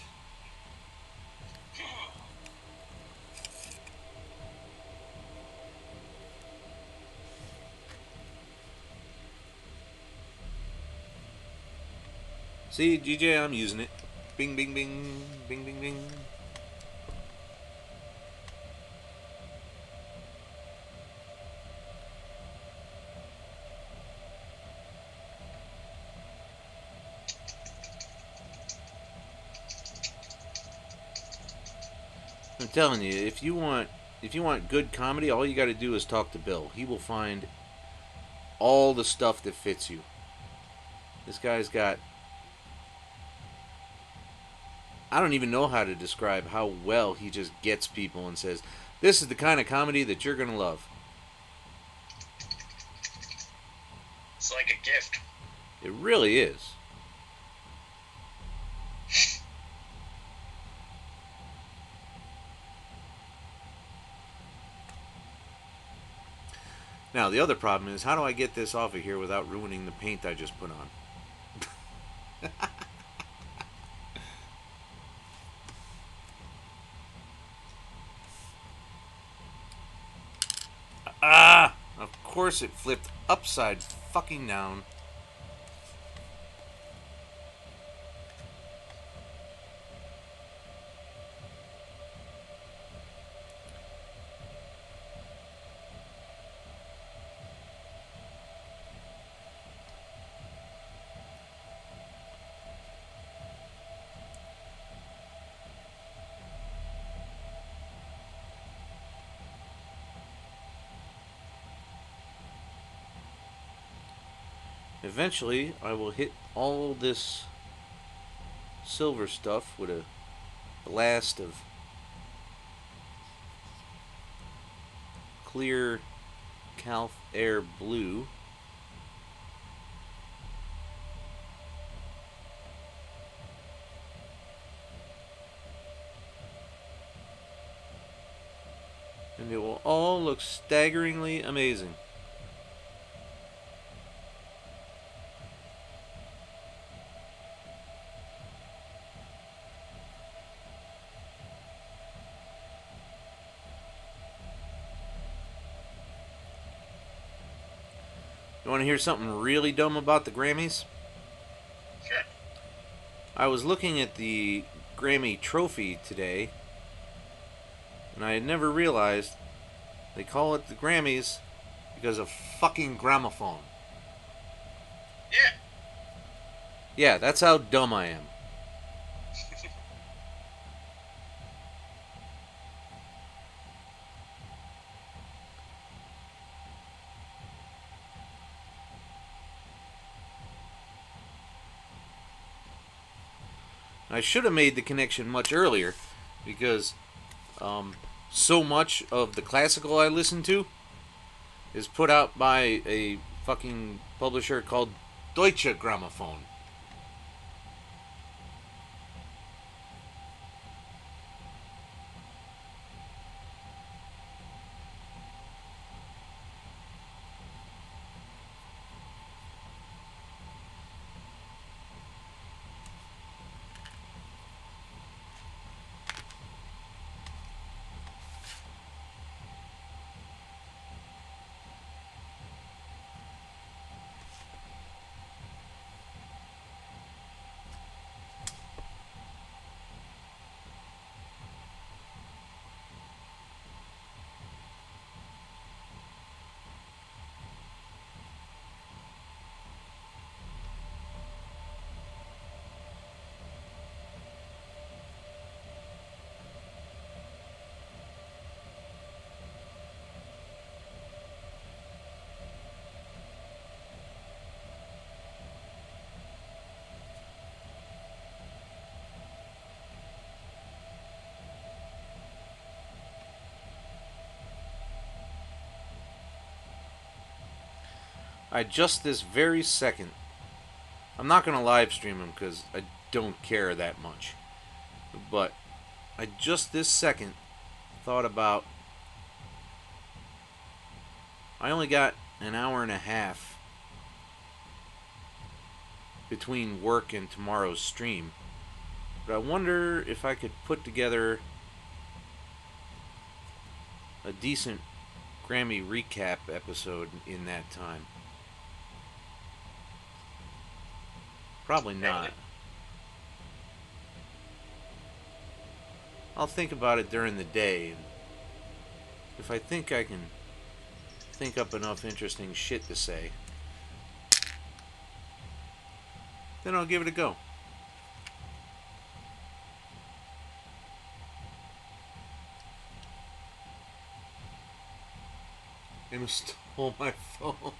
See, GJ, I'm using it. Bing, bing, bing, bing, bing, bing. I'm telling you, if you want good comedy, all you got to do is talk to Bill. He will find all the stuff that fits you. This guy's got, I don't even know how to describe how well he just gets people and says, this is the kind of comedy that you're going to love. It's like a gift. It really is. Now, the other problem is, how do I get this off of here without ruining the paint I just put on? Ah! Of course it flipped upside fucking down. Eventually, I will hit all this silver stuff with a blast of clear Calf Air Blue. And it will all look staggeringly amazing. You want to hear something really dumb about the Grammys? Sure. I was looking at the Grammy trophy today, and I had never realized they call it the Grammys because of fucking gramophone. Yeah. Yeah, that's how dumb I am. I should have made the connection much earlier because so much of the classical I listen to is put out by a fucking publisher called Deutsche Grammophon. I just this very second, I'm not going to live stream them because I don't care that much, but I just this second thought about I only got an hour and a half between work and tomorrow's stream, but I wonder if I could put together a decent Grammy recap episode in that time. Probably not. I'll think about it during the day. If I think I can think up enough interesting shit to say, then I'll give it a go. And stole my phone.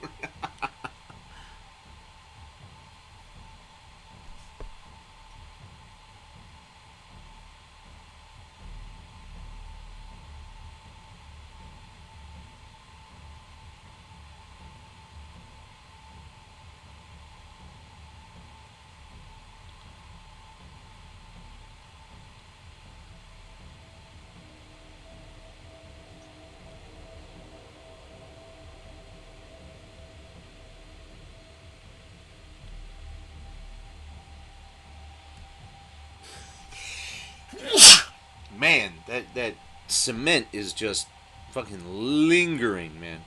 Man, that cement is just fucking lingering, man.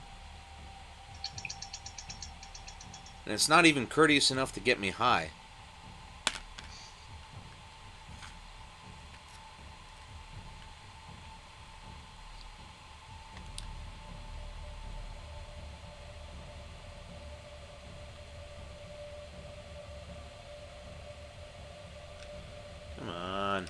And it's not even courteous enough to get me high. Come on.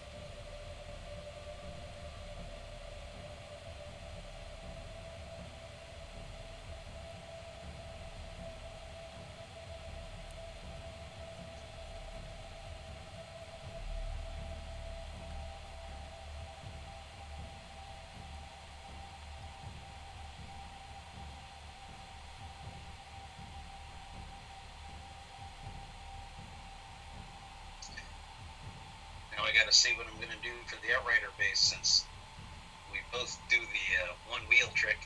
Now I got to see what I'm going to do for the Outrider base, since we both do the one wheel trick.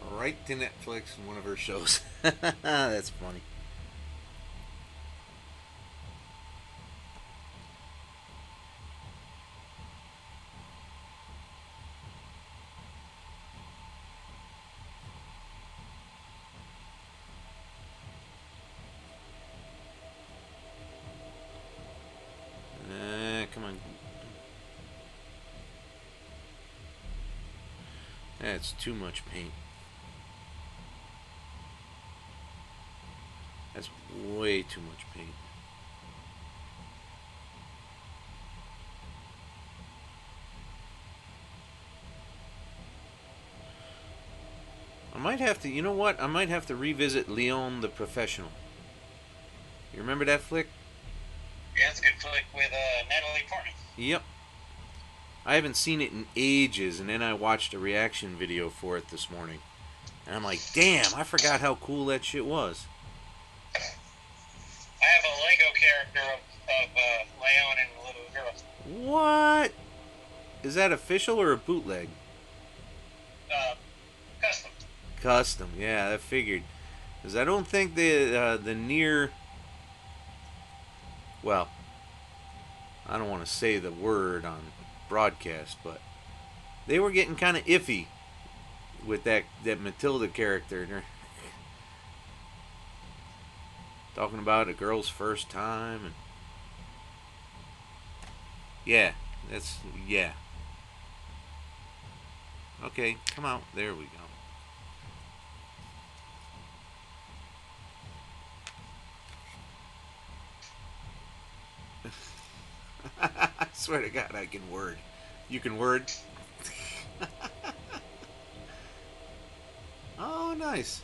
Right to Netflix in one of her shows. That's funny. Come on. That's too much paint. That's way too much paint. I might have to, you know what? I might have to revisit Leon the Professional. You remember that flick? Yeah, it's a good flick with Natalie Portman. Yep. I haven't seen it in ages, and then I watched a reaction video for it this morning. And I'm like, damn, I forgot how cool that shit was. I have a Lego character of Leon and the little girl. What? Is that official or a bootleg? Custom. Custom, yeah, I figured. Because I don't think the near... Well, I don't want to say the word on broadcast, but they were getting kind of iffy with that Matilda character. Talking about a girl's first time. And yeah, that's... Yeah. Okay, come out. There we go. I swear to God, I can word. You can word? Oh, nice.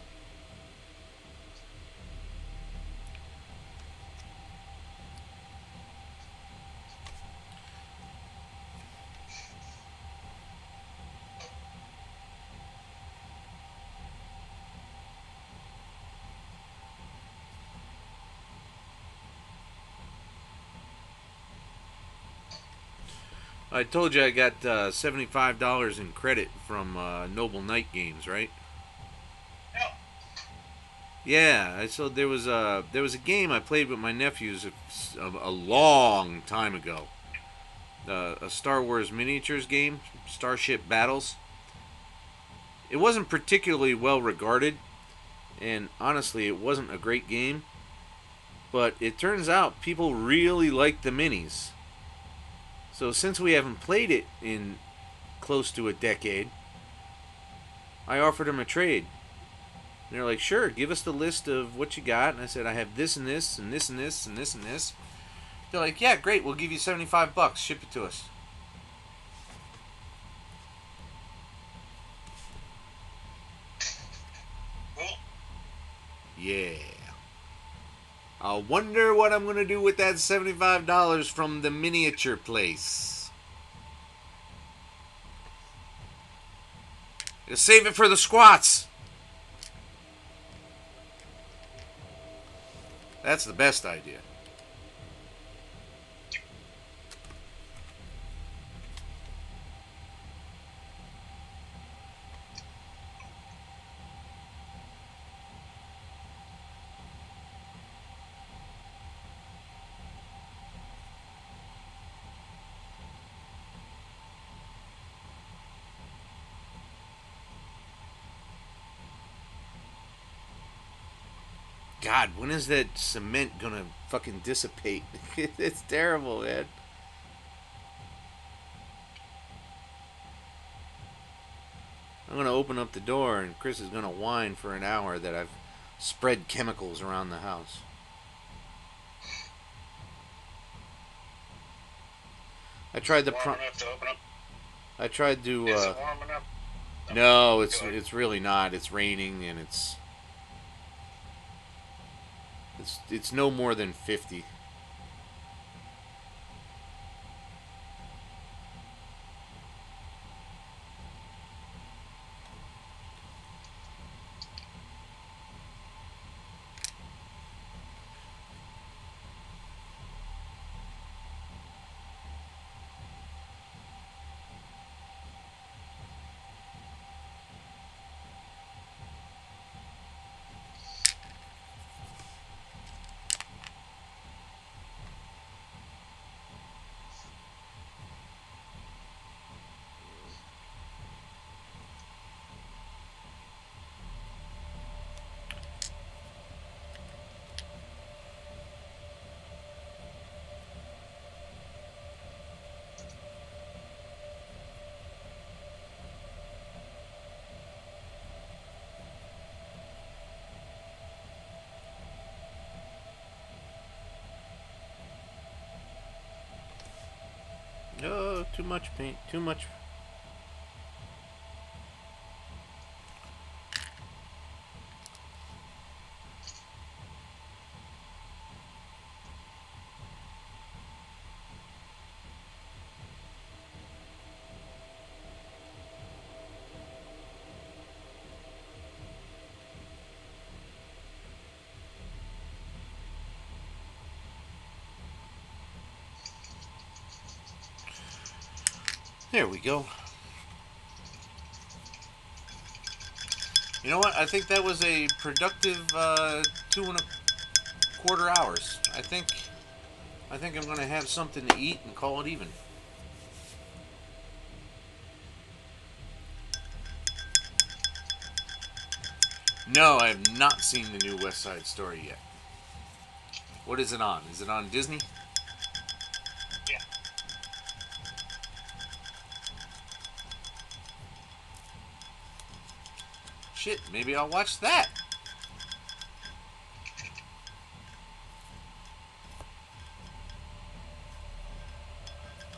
I told you I got $75 in credit from Noble Knight Games, right? No. Yeah, so there was a game I played with my nephews a long time ago. A Star Wars miniatures game, Starship Battles. It wasn't particularly well regarded, and honestly, it wasn't a great game. But it turns out people really like the minis. So since we haven't played it in close to a decade, I offered them a trade. And they're like, sure, give us the list of what you got. And I said, I have this and this and this and this and this and this. They're like, yeah, great, we'll give you $75. Ship it to us. Cool. Yeah. I wonder what I'm going to do with that $75 from the miniature place. I'll save it for the squats. That's the best idea. God, when is that cement gonna fucking dissipate? It's terrible, man. I'm gonna open up the door and Chris is gonna whine for an hour that I've spread chemicals around the house. I tried the Warm enough to open up? I tried to. Is it warm enough? No, Go ahead. it's really not. It's raining and it's no more than 50. Oh, too much paint. Too much. There we go. You know what? I think that was a productive 2.25 hours. I think I'm gonna have something to eat and call it even. No, I have not seen the new West Side Story yet. What is it on? Is it on Disney? Yeah. Shit, maybe I'll watch that.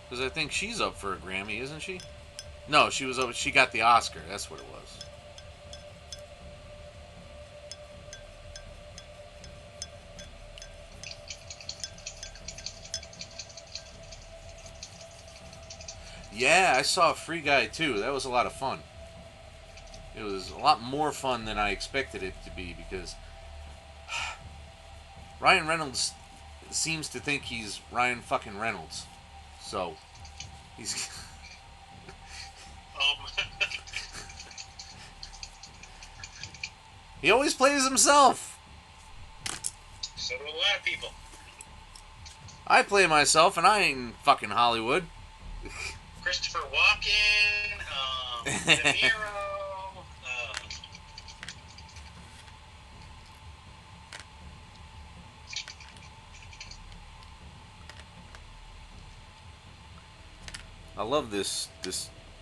Because I think she's up for a Grammy, isn't she? No, she was up. She got the Oscar. That's what it was. Yeah, I saw Free Guy too. That was a lot of fun. It was a lot more fun than I expected it to be because Ryan Reynolds seems to think he's Ryan fucking Reynolds. So, he's he always plays himself. So do a lot of people. I play myself and I ain't fucking Hollywood. Christopher Walken, De Niro. I love this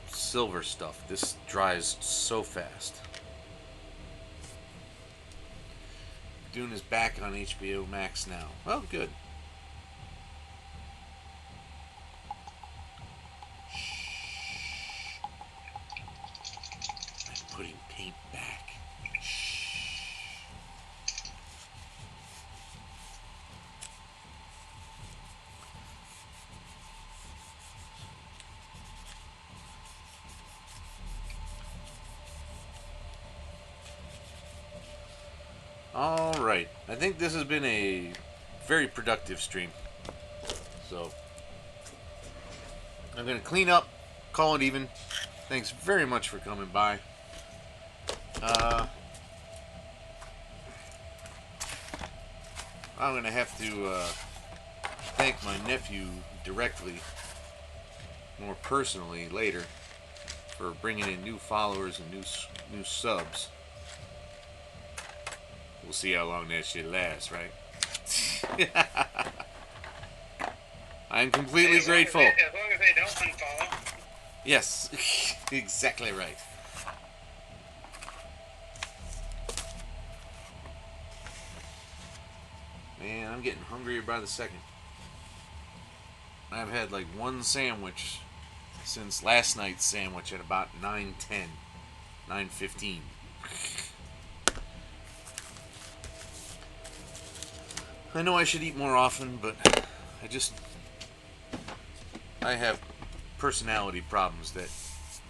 silver stuff. This dries so fast. Dune is back on HBO Max now. Well, good. I'm putting paint back. All right. I think this has been a very productive stream. So, I'm going to clean up, call it even. Thanks very much for coming by. I'm going to have to thank my nephew directly, more personally later, for bringing in new followers and new subs. We'll see how long that shit lasts, right? I'm completely grateful. As long as they don't unfollow. Yes, exactly right. Man, I'm getting hungrier by the second. I've had like one sandwich since last night's sandwich at about 9:10, 9:15. I know I should eat more often, but I have personality problems that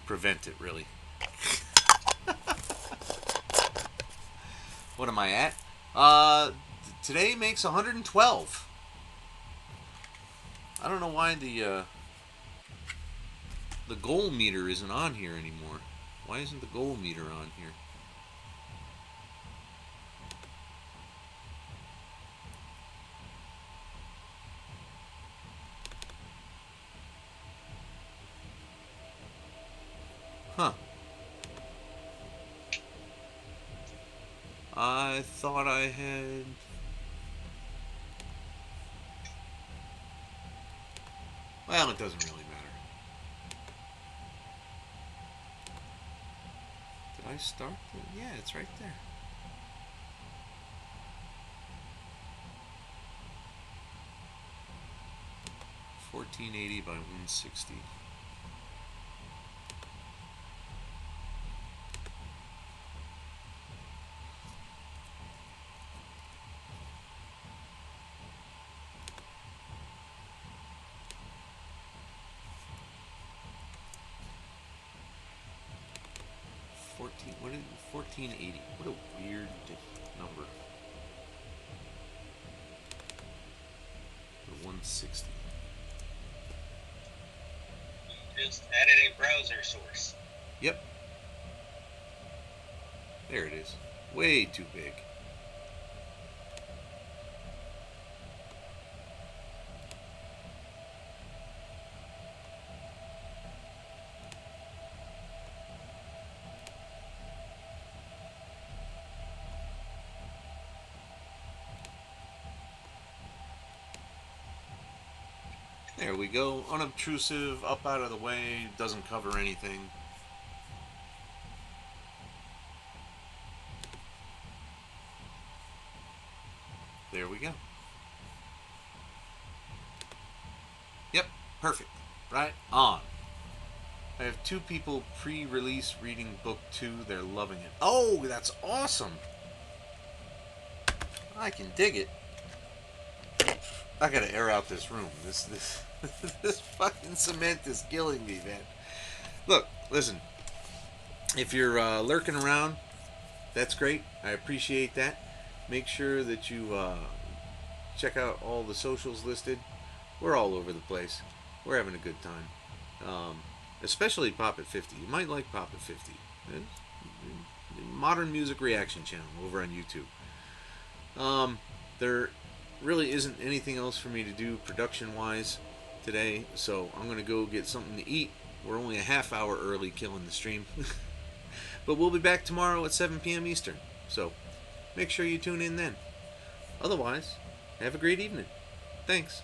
prevent it, really. What am I at? Today makes 112. I don't know why the goal meter isn't on here anymore. Why isn't the goal meter on here? Huh. I thought I had... Well, it doesn't really matter. Did I start? Yeah, it's right there. $14.80 by 160. What is 1480? What a weird number. The 160. Just added a browser source. Yep. There it is. Way too big. There we go. Unobtrusive, up out of the way, doesn't cover anything. There we go. Yep, perfect. Right on. I have 2 people pre-release reading book 2. They're loving it. Oh, that's awesome. I can dig it. I gotta air out this room. This this fucking cement is killing me, man. Look, listen. If you're lurking around, that's great. I appreciate that. Make sure that you check out all the socials listed. We're all over the place. We're having a good time. Especially Pop at 50. You might like Pop at 50. Modern music reaction channel over on YouTube. There really isn't anything else for me to do production wise today, so I'm gonna go get something to eat. We're only a half hour early killing the stream. But we'll be back tomorrow at 7 p.m. Eastern, so make sure you tune in then. Otherwise, have a great evening. Thanks.